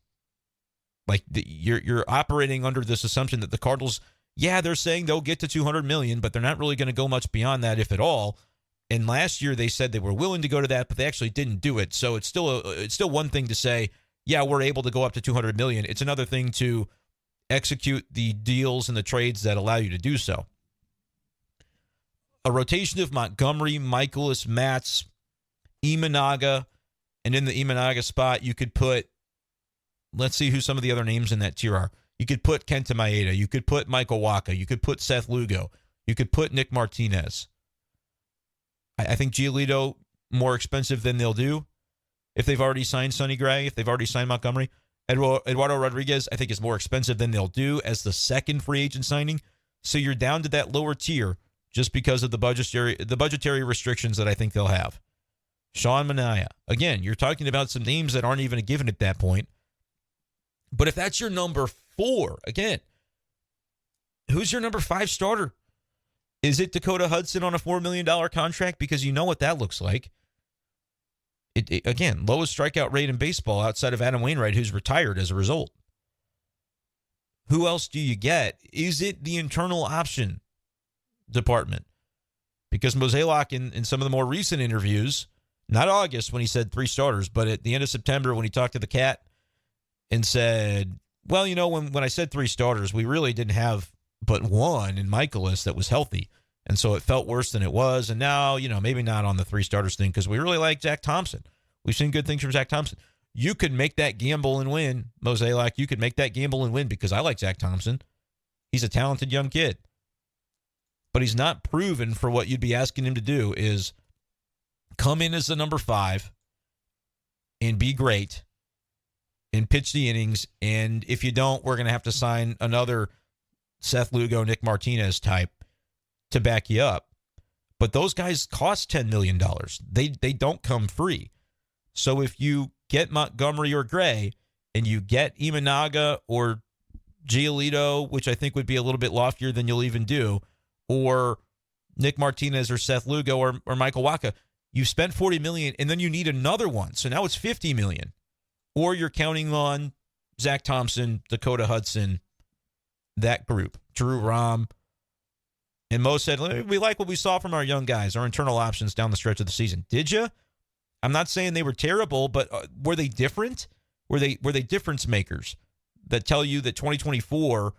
Like you're operating under this assumption that the Cardinals, yeah, they're saying they'll get to $200 million, but they're not really going to go much beyond that, if at all. And last year they said they were willing to go to that, but they actually didn't do it. So it's still one thing to say, yeah, we're able to go up to $200 million. It's another thing to execute the deals and the trades that allow you to do so. A rotation of Montgomery, Michaelis, Matz, Imanaga, and in the Imanaga spot, you could put, let's see who some of the other names in that tier are. You could put Kenta Maeda. You could put Michael Wacha. You could put Seth Lugo. You could put Nick Martinez. I think Giolito, more expensive than they'll do if they've already signed Sonny Gray, if they've already signed Montgomery. Eduardo Rodriguez, I think, is more expensive than they'll do as the second free agent signing. So you're down to that lower tier just because of the budgetary restrictions that I think they'll have. Sean Manaea. Again, you're talking about some names that aren't even a given at that point. But if that's your number 4, again, who's your number 5 starter? Is it Dakota Hudson on a $4 million contract? Because you know what that looks like. Again, lowest strikeout rate in baseball outside of Adam Wainwright, who's retired as a result. Who else do you get? Is it the internal option department? Because Mozeliak in some of the more recent interviews, not August when he said 3 starters, but at the end of September when he talked to the Cat and said, well, you know, when I said 3 starters, we really didn't have but one in Michaelis that was healthy. And so it felt worse than it was. And now, you know, maybe not on the 3 starters thing because we really like Zach Thompson. We've seen good things from Zach Thompson. You could make that gamble and win, Mozeliak. You could make that gamble and win because I like Zach Thompson. He's a talented young kid. But he's not proven for what you'd be asking him to do is come in as the number 5 and be great and pitch the innings. And if you don't, we're going to have to sign another Seth Lugo, Nick Martinez type to back you up. But those guys cost $10 million. They don't come free. So if you get Montgomery or Gray and you get Imanaga or Giolito, which I think would be a little bit loftier than you'll even do, or Nick Martinez or Seth Lugo or Michael Wacha, you've spent $40 million and then you need another one. So now it's $50 million. Or you're counting on Zach Thompson, Dakota Hudson, that group, Drew Rom. And Mo said, we like what we saw from our young guys, our internal options down the stretch of the season. Did you? I'm not saying they were terrible, but were they different? Were they difference makers that tell you that 2024,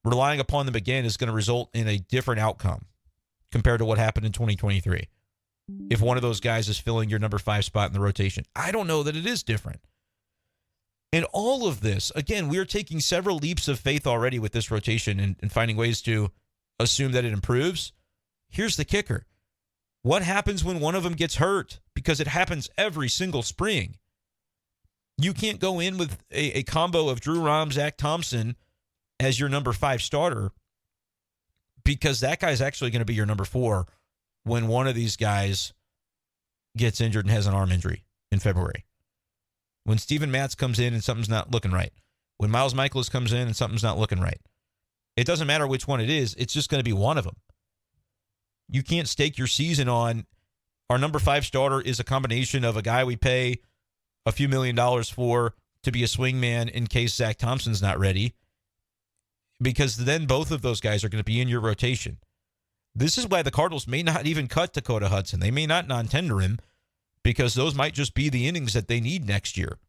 relying upon them again, is going to result in a different outcome compared to what happened in 2023? If one of those guys is filling your number 5 spot in the rotation, I don't know that it is different. And all of this, again, we are taking several leaps of faith already with this rotation and finding ways to assume that it improves. Here's the kicker. What happens when one of them gets hurt? Because it happens every single spring. You can't go in with a combo of Drew Rom, Zach Thompson as your number 5 starter because that guy's actually going to be your number 4 when one of these guys gets injured and has an arm injury in February. When Steven Matz comes in and something's not looking right. When Miles Michaelis comes in and something's not looking right. It doesn't matter which one it is. It's just going to be one of them. You can't stake your season on, our number 5 starter is a combination of a guy we pay a few $1,000,000 for to be a swingman in case Zach Thompson's not ready, because then both of those guys are going to be in your rotation. This is why the Cardinals may not even cut Dakota Hudson. They may not non-tender him because those might just be the innings that they need next year.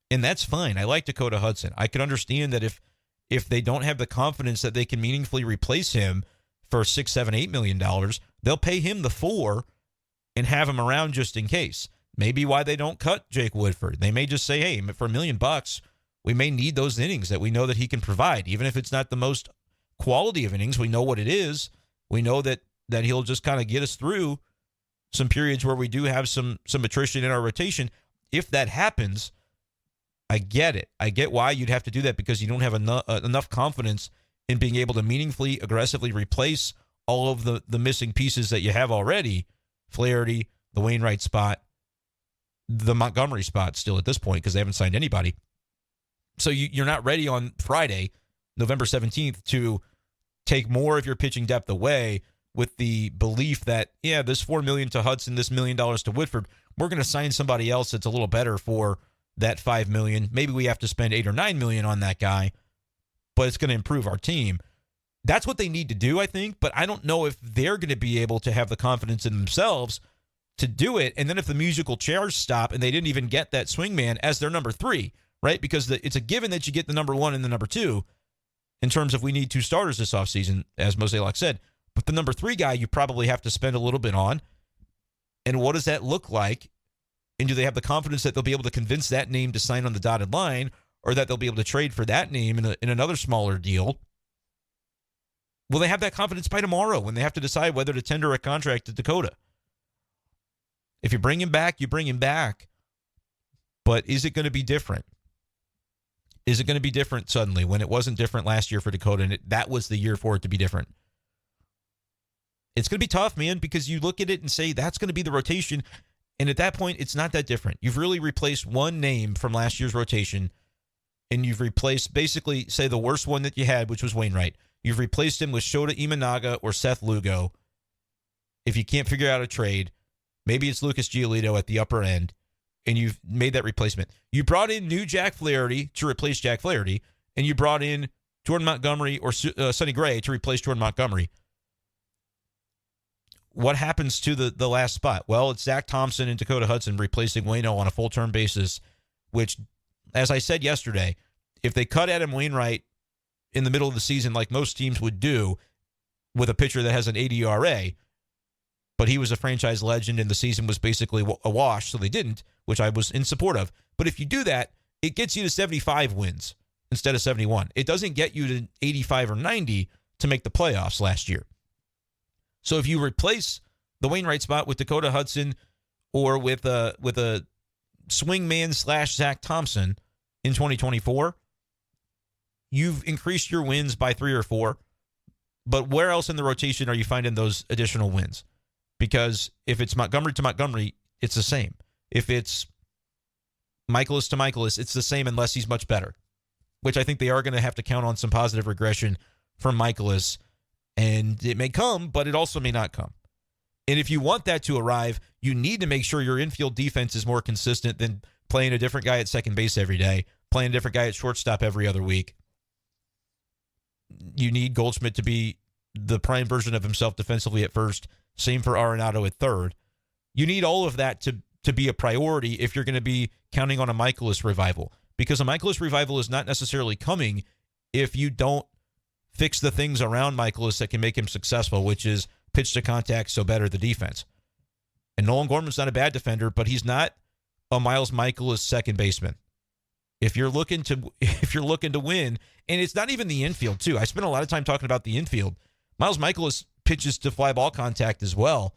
And that's fine. I like Dakota Hudson. I could understand that if they don't have the confidence that they can meaningfully replace him for $6, $7, $8 million, they'll pay him the $4 and have him around just in case. Maybe why they don't cut Jake Woodford. They may just say, hey, for $1 million, we may need those innings that we know that he can provide. Even if it's not the most quality of innings, we know what it is. We know that he'll just kind of get us through some periods where we do have some attrition in our rotation. If that happens, I get it. I get why you'd have to do that, because you don't have enough confidence in being able to meaningfully, aggressively replace all of the missing pieces that you have already. Flaherty, the Wainwright spot, the Montgomery spot still at this point because they haven't signed anybody. So you're not ready on Friday, November 17th, to take more of your pitching depth away with the belief that, yeah, this $4 million to Hudson, this $1 million to Woodford, we're going to sign somebody else that's a little better for that $5 million. Maybe we have to spend $8 or $9 million on that guy, but it's going to improve our team. That's what they need to do, I think, but I don't know if they're going to be able to have the confidence in themselves to do it. And then if the musical chairs stop and they didn't even get that swingman as their number 3, right? Because it's a given that you get the number 1 and the number 2 in terms of we need 2 starters this offseason, as Mozeliak said. But the number 3 guy you probably have to spend a little bit on. And what does that look like? And do they have the confidence that they'll be able to convince that name to sign on the dotted line, or that they'll be able to trade for that name in another smaller deal? Will they have that confidence by tomorrow when they have to decide whether to tender a contract to Dakota? If you bring him back, you bring him back. But is it going to be different? Is it going to be different suddenly when it wasn't different last year for Dakota, and that was the year for it to be different? It's going to be tough, man, because you look at it and say that's going to be the rotation, and at that point, it's not that different. You've really replaced one name from last year's rotation, and you've replaced basically, say, the worst one that you had, which was Wainwright. You've replaced him with Shota Imanaga or Seth Lugo. If you can't figure out a trade, maybe it's Lucas Giolito at the upper end, and you've made that replacement. You brought in new Jack Flaherty to replace Jack Flaherty, and you brought in Jordan Montgomery or Sonny Gray to replace Jordan Montgomery. What happens to the last spot? Well, it's Zach Thompson and Dakota Hudson replacing Waino on a full-term basis, which, as I said yesterday, if they cut Adam Wainwright in the middle of the season like most teams would do with a pitcher that has an 80 ERA, but he was a franchise legend and the season was basically a wash, so they didn't, which I was in support of. But if you do that, it gets you to 75 wins instead of 71. It doesn't get you to 85 or 90 to make the playoffs last year. So if you replace the Wainwright spot with Dakota Hudson or with a swingman / Zach Thompson in 2024, you've increased your wins by 3 or 4. But where else in the rotation are you finding those additional wins? Because if it's Montgomery to Montgomery, it's the same. If it's Michaelis to Michaelis, it's the same unless he's much better, which I think they are going to have to count on some positive regression from Michaelis. And it may come, but it also may not come. And if you want that to arrive, you need to make sure your infield defense is more consistent than playing a different guy at second base every day, playing a different guy at shortstop every other week. You need Goldschmidt to be the prime version of himself defensively at first. Same for Arenado at third. You need all of that to be a priority if you're going to be counting on a Michaelis revival. Because a Michaelis revival is not necessarily coming if you don't fix the things around Michaelis that can make him successful, which is pitch to contact, so better the defense. And Nolan Gorman's not a bad defender, but he's not a Miles Michaelis second baseman. If you're looking to win, and it's not even the infield too. I spent a lot of time talking about the infield. Miles Michaelis pitches to fly ball contact as well.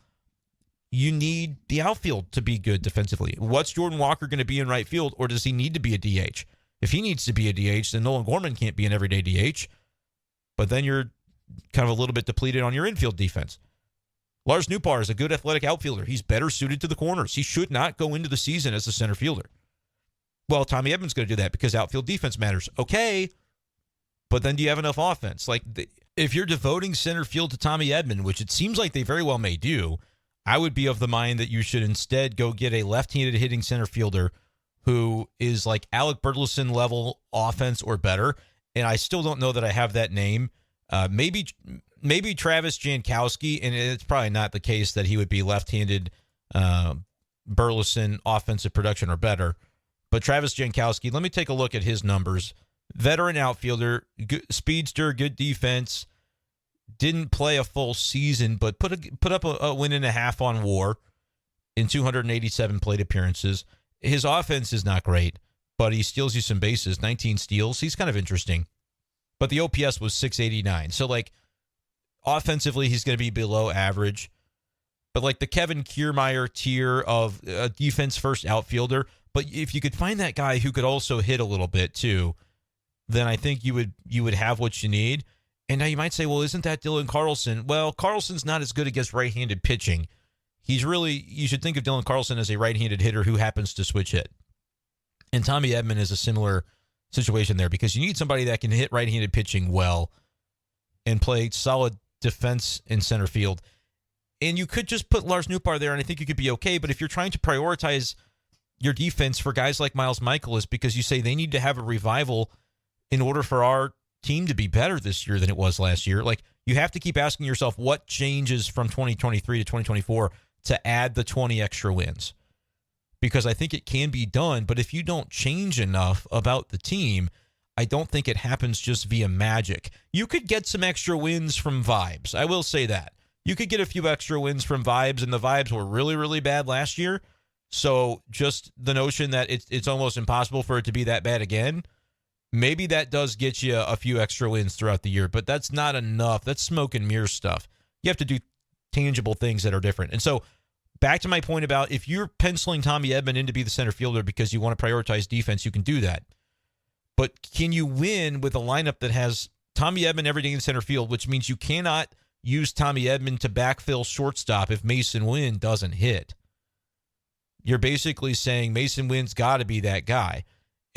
You need the outfield to be good defensively. What's Jordan Walker going to be in right field, or does he need to be a DH? If he needs to be a DH, then Nolan Gorman can't be an everyday DH. But then you're kind of a little bit depleted on your infield defense. Lars Nootbaar is a good athletic outfielder. He's better suited to the corners. He should not go into the season as a center fielder. Well, Tommy Edman's going to do that because outfield defense matters. Okay, but then do you have enough offense? If you're devoting center field to Tommy Edman, which it seems like they very well may do, I would be of the mind that you should instead go get a left-handed hitting center fielder who is like Alec Burleson level offense or better. And I still don't know that I have that name. Maybe Travis Jankowski, and it's probably not the case that he would be left-handed Burleson offensive production or better. But Travis Jankowski, let me take a look at his numbers. Veteran outfielder, good, speedster, good defense. Didn't play a full season, but put up a win and a half on WAR in 287 plate appearances. His offense is not great, but he steals you some bases, 19 steals. He's kind of interesting. But the OPS was 689. So, like, offensively, he's going to be below average. But, like, the Kevin Kiermaier tier of a defense-first outfielder. But if you could find that guy who could also hit a little bit, too, then I think you would have what you need. And now you might say, well, isn't that Dylan Carlson? Well, Carlson's not as good against right-handed pitching. You should think of Dylan Carlson as a right-handed hitter who happens to switch hit. And Tommy Edman is a similar situation there because you need somebody that can hit right-handed pitching well and play solid defense in center field. And you could just put Lars Nootbaar there, and I think you could be okay. But if you're trying to prioritize your defense for guys like Miles Mikolas because you say they need to have a revival in order for our team to be better this year than it was last year, like, you have to keep asking yourself what changes from 2023 to 2024 to add the 20 extra wins. Because I think it can be done, but if you don't change enough about the team, I don't think it happens just via magic. You could get some extra wins from vibes. I will say that. You could get a few extra wins from vibes, and the vibes were really, really bad last year. So just the notion that it's almost impossible for it to be that bad again, maybe that does get you a few extra wins throughout the year, but that's not enough. That's smoke and mirrors stuff. You have to do tangible things that are different. And so back to my point about if you're penciling Tommy Edman in to be the center fielder because you want to prioritize defense, you can do that. But can you win with a lineup that has Tommy Edman every day in center field, which means you cannot use Tommy Edman to backfill shortstop if Mason Wynn doesn't hit? You're basically saying Mason Wynn's got to be that guy.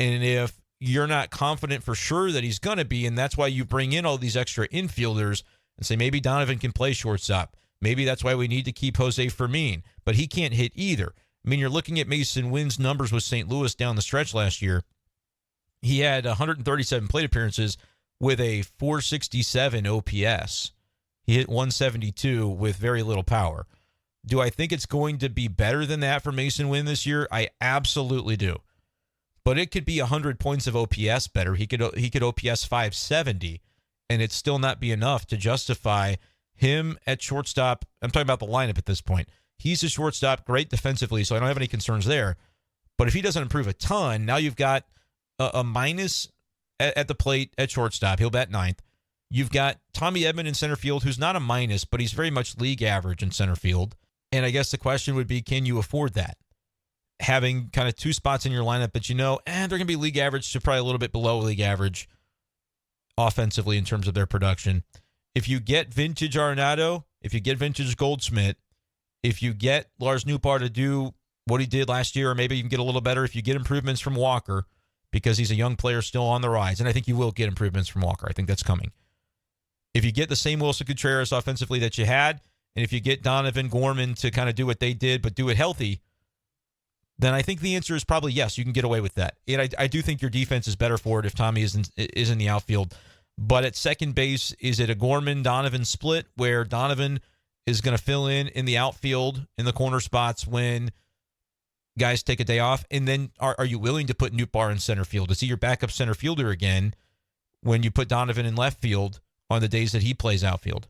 And if you're not confident for sure that he's going to be, and that's why you bring in all these extra infielders and say maybe Donovan can play shortstop. Maybe that's why we need to keep Jose Fermin, but he can't hit either. I mean, you're looking at Mason Wynn's numbers with St. Louis down the stretch last year. He had 137 plate appearances with a 467 OPS. He hit 172 with very little power. Do I think it's going to be better than that for Mason Wynn this year? I absolutely do. But it could be 100 points of OPS better. He could OPS 570, and it'd still not be enough to justify him at shortstop. I'm talking about the lineup at this point. He's a shortstop, great defensively, so I don't have any concerns there. But if he doesn't improve a ton, now you've got a minus at the plate at shortstop. He'll bat ninth. You've got Tommy Edman in center field, who's not a minus, but he's very much league average in center field. And I guess the question would be, can you afford that? Having kind of two spots in your lineup that they're going to be league average to probably a little bit below league average offensively in terms of their production. If you get vintage Arenado, if you get vintage Goldschmidt, if you get Lars Nootbaar to do what he did last year, or maybe you can get a little better if you get improvements from Walker, because he's a young player still on the rise, and I think you will get improvements from Walker. I think that's coming. If you get the same Wilson Contreras offensively that you had, and if you get Donovan, Gorman to kind of do what they did but do it healthy, then I think the answer is probably yes, you can get away with that. And I do think your defense is better for it if Tommy is in the outfield. But at second base, is it a Gorman-Donovan split where Donovan is going to fill in the outfield in the corner spots when guys take a day off? And then are you willing to put Nootbaar in center field? Is he your backup center fielder again when you put Donovan in left field on the days that he plays outfield?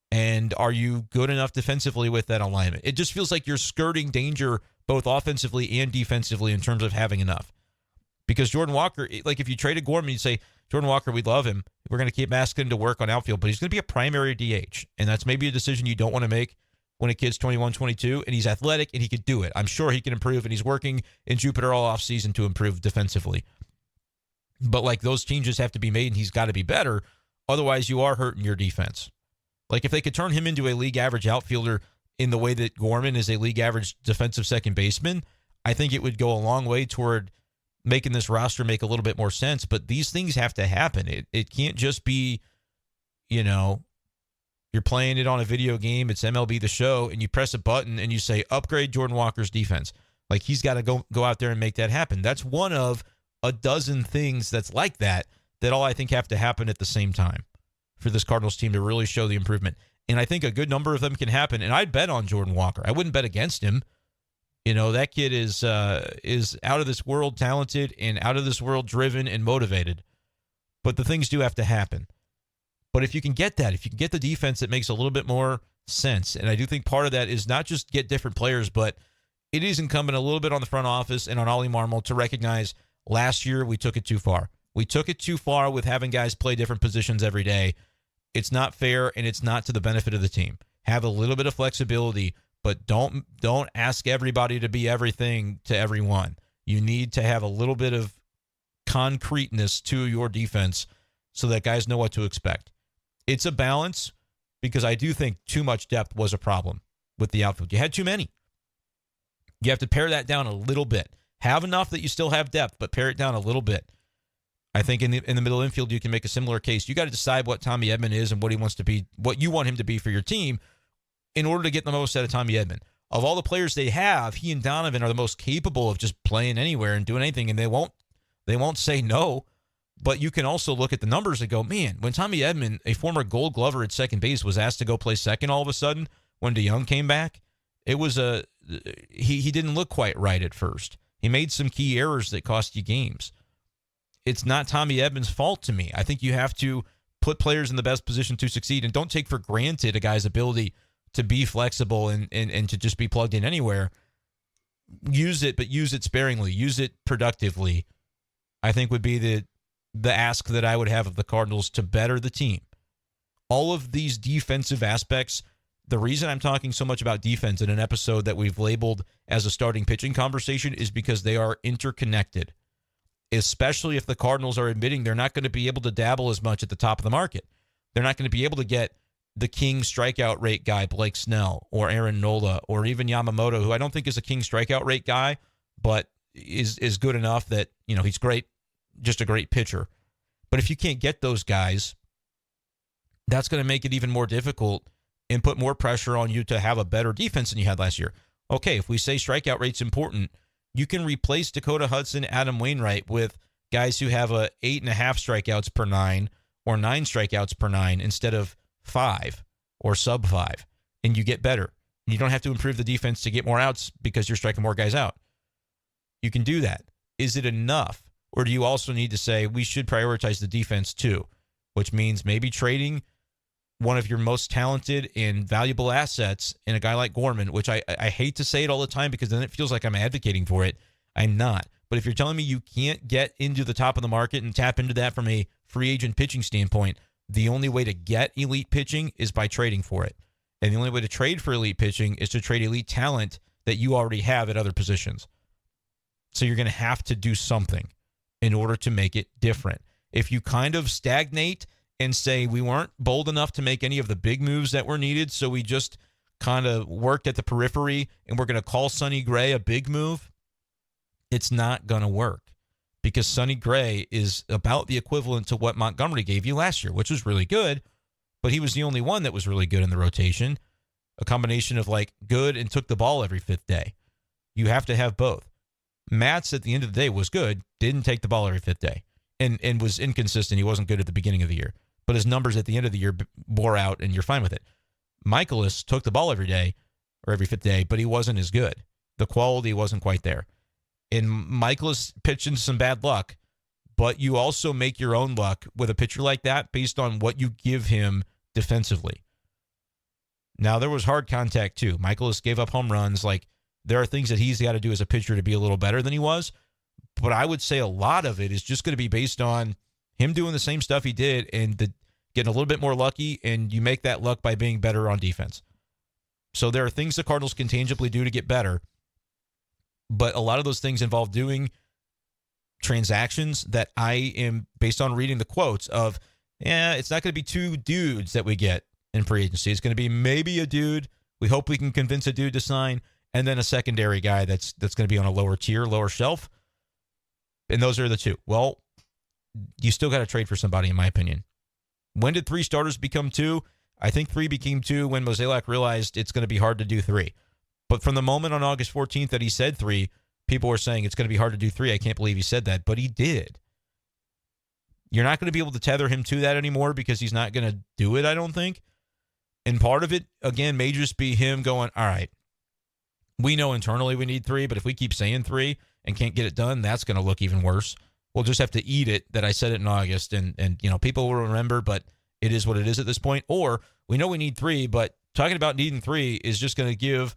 And are you good enough defensively with that alignment? It just feels like you're skirting danger both offensively and defensively in terms of having enough. Because Jordan Walker, like if you traded Gorman, you'd say, Jordan Walker, we love him. We're going to keep asking him to work on outfield, but he's going to be a primary DH. And that's maybe a decision you don't want to make when a kid's 21, 22, and he's athletic and he could do it. I'm sure he can improve, and he's working in Jupiter all offseason to improve defensively. But like those changes have to be made, and he's got to be better. Otherwise, you are hurting your defense. Like if they could turn him into a league average outfielder in the way that Gorman is a league average defensive second baseman, I think it would go a long way toward making this roster make a little bit more sense. But these things have to happen. It can't just be, you're You're playing it on a video game. It's MLB The Show, and you press a button and you say, upgrade Jordan Walker's defense. Like, he's got to go out there and make that happen. That's one of a dozen things that's like that all I think have to happen at the same time for this Cardinals team to really show the improvement. And I think a good number of them can happen. And I'd bet on Jordan Walker. I wouldn't bet against him. You know, that kid is out of this world talented and out of this world driven and motivated. But the things do have to happen. But if you can get that, if you can get the defense that makes a little bit more sense, and I do think part of that is not just get different players, but it is incumbent a little bit on the front office and on Ollie Marmol to recognize last year we took it too far. We took it too far with having guys play different positions every day. It's not fair, and it's not to the benefit of the team. Have a little bit of flexibility, but don't ask everybody to be everything to everyone. You need to have a little bit of concreteness to your defense so that guys know what to expect. It's a balance because I do think too much depth was a problem with the outfield. You had too many. You have to pare that down a little bit. Have enough that you still have depth, but pare it down a little bit. I think in the middle infield, you can make a similar case. You got to decide what Tommy Edman is and what he wants to be, what you want him to be for your team in order to get the most out of Tommy Edman. Of all the players they have, he and Donovan are the most capable of just playing anywhere and doing anything, and they won't say no. But you can also look at the numbers and go, man, when Tommy Edman, a former Gold Glover at second base, was asked to go play second all of a sudden when DeYoung came back, it was he didn't look quite right at first. He made some key errors that cost you games. It's not Tommy Edman's fault to me. I think you have to put players in the best position to succeed and don't take for granted a guy's ability to be flexible and to just be plugged in anywhere. Use it, but use it sparingly. Use it productively, I think would be the ask that I would have of the Cardinals to better the team. All of these defensive aspects, the reason I'm talking so much about defense in an episode that we've labeled as a starting pitching conversation is because they are interconnected, especially if the Cardinals are admitting they're not going to be able to dabble as much at the top of the market. They're not going to be able to get the king strikeout rate guy, Blake Snell, or Aaron Nola, or even Yamamoto, who I don't think is a king strikeout rate guy, but is good enough that, you know, he's great, just a great pitcher. But if you can't get those guys, that's going to make it even more difficult and put more pressure on you to have a better defense than you had last year. Okay, if we say strikeout rate's important, you can replace Dakota Hudson, Adam Wainwright with guys who have a 8.5 strikeouts per 9 or 9 strikeouts per 9 instead of 5 or sub 5, and you get better. You don't have to improve the defense to get more outs because you're striking more guys out. You can do that. Is it enough? Or do you also need to say we should prioritize the defense too, which means maybe trading one of your most talented and valuable assets in a guy like Gorman, which I hate to say it all the time because then it feels like I'm advocating for it. I'm not. But if you're telling me you can't get into the top of the market and tap into that from a free agent pitching standpoint, the only way to get elite pitching is by trading for it. And the only way to trade for elite pitching is to trade elite talent that you already have at other positions. So you're going to have to do something in order to make it different. If you kind of stagnate and say we weren't bold enough to make any of the big moves that were needed, so we just kind of worked at the periphery and we're going to call Sonny Gray a big move, it's not going to work because Sonny Gray is about the equivalent to what Montgomery gave you last year, which was really good, but he was the only one that was really good in the rotation, a combination of like good and took the ball every fifth day. You have to have both. Matz at the end of the day was good, didn't take the ball every fifth day, and was inconsistent. He wasn't good at the beginning of the year, but his numbers at the end of the year bore out, and you're fine with it. Michaelis took the ball every day or every fifth day, but he wasn't as good. The quality wasn't quite there. And Michaelis pitched into some bad luck, but you also make your own luck with a pitcher like that based on what you give him defensively. Now, there was hard contact too. Michaelis gave up home runs. Like, there are things that he's got to do as a pitcher to be a little better than he was, but I would say a lot of it is just going to be based on him doing the same stuff he did and getting a little bit more lucky, and you make that luck by being better on defense. So there are things the Cardinals can tangibly do to get better, but a lot of those things involve doing transactions that I am, based on reading the quotes of, it's not going to be two dudes that we get in free agency. It's going to be maybe a dude. We hope we can convince a dude to sign, and then a secondary guy that's going to be on a lower tier, lower shelf. And those are the two. Well, you still got to trade for somebody, in my opinion. When did 3 starters become 2? I think 3 became 2 when Mozeliak realized it's going to be hard to do 3. But from the moment on August 14th that he said 3, people were saying it's going to be hard to do 3. I can't believe he said that, but he did. You're not going to be able to tether him to that anymore because he's not going to do it, I don't think. And part of it, again, may just be him going, all right, we know internally we need 3, but if we keep saying 3 and can't get it done, that's going to look even worse. We'll just have to eat it that I said it in August, and people will remember, but it is what it is at this point. Or we know we need 3, but talking about needing 3 is just going to give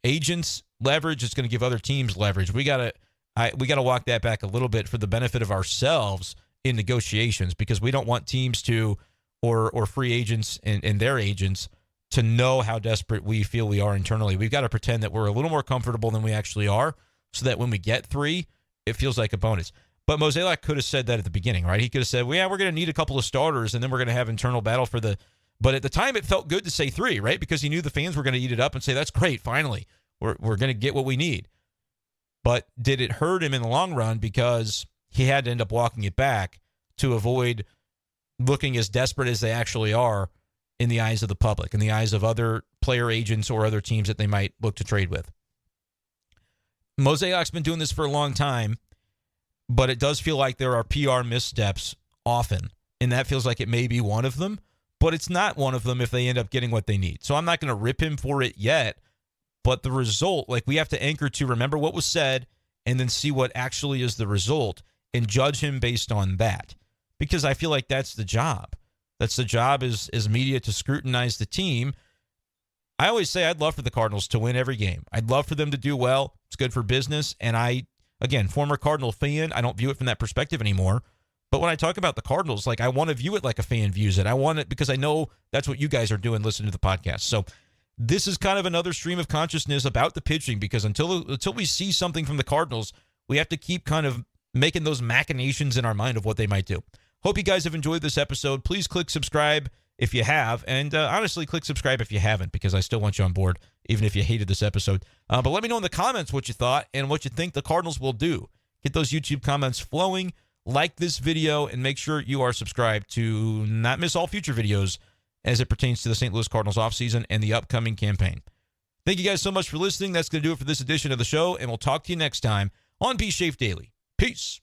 agents leverage. It's going to give other teams leverage. We got to walk that back a little bit for the benefit of ourselves in negotiations, because we don't want teams to, or free agents and their agents to know how desperate we feel we are internally. We've got to pretend that we're a little more comfortable than we actually are, so that when we get 3, it feels like a bonus. But Mozeliak could have said that at the beginning, right? He could have said, well, yeah, we're going to need a couple of starters, and then we're going to have internal battle for the... But at the time, it felt good to say 3, right? Because he knew the fans were going to eat it up and say, that's great, finally. We're going to get what we need. But did it hurt him in the long run because he had to end up walking it back to avoid looking as desperate as they actually are in the eyes of the public, in the eyes of other player agents or other teams that they might look to trade with? Mozeliak's been doing this for a long time, but it does feel like there are PR missteps often, and that feels like it may be one of them, but it's not one of them if they end up getting what they need. So I'm not going to rip him for it yet, but the result, like, we have to anchor to remember what was said and then see what actually is the result and judge him based on that, because I feel like that's the job. That's the job as media, to scrutinize the team. I always say I'd love for the Cardinals to win every game. I'd love for them to do well. It's good for business. And again, former Cardinal fan, I don't view it from that perspective anymore. But when I talk about the Cardinals, like, I want to view it like a fan views it. I want it because I know that's what you guys are doing listening to the podcast. So this is kind of another stream of consciousness about the pitching, because until we see something from the Cardinals, we have to keep kind of making those machinations in our mind of what they might do. Hope you guys have enjoyed this episode. Please click subscribe if you have, and honestly, click subscribe if you haven't, because I still want you on board, even if you hated this episode. But let me know in the comments what you thought and what you think the Cardinals will do. Get those YouTube comments flowing, like this video, and make sure you are subscribed to not miss all future videos as it pertains to the St. Louis Cardinals offseason and the upcoming campaign. Thank you guys so much for listening. That's going to do it for this edition of the show, and we'll talk to you next time on Be Safe Daily. Peace.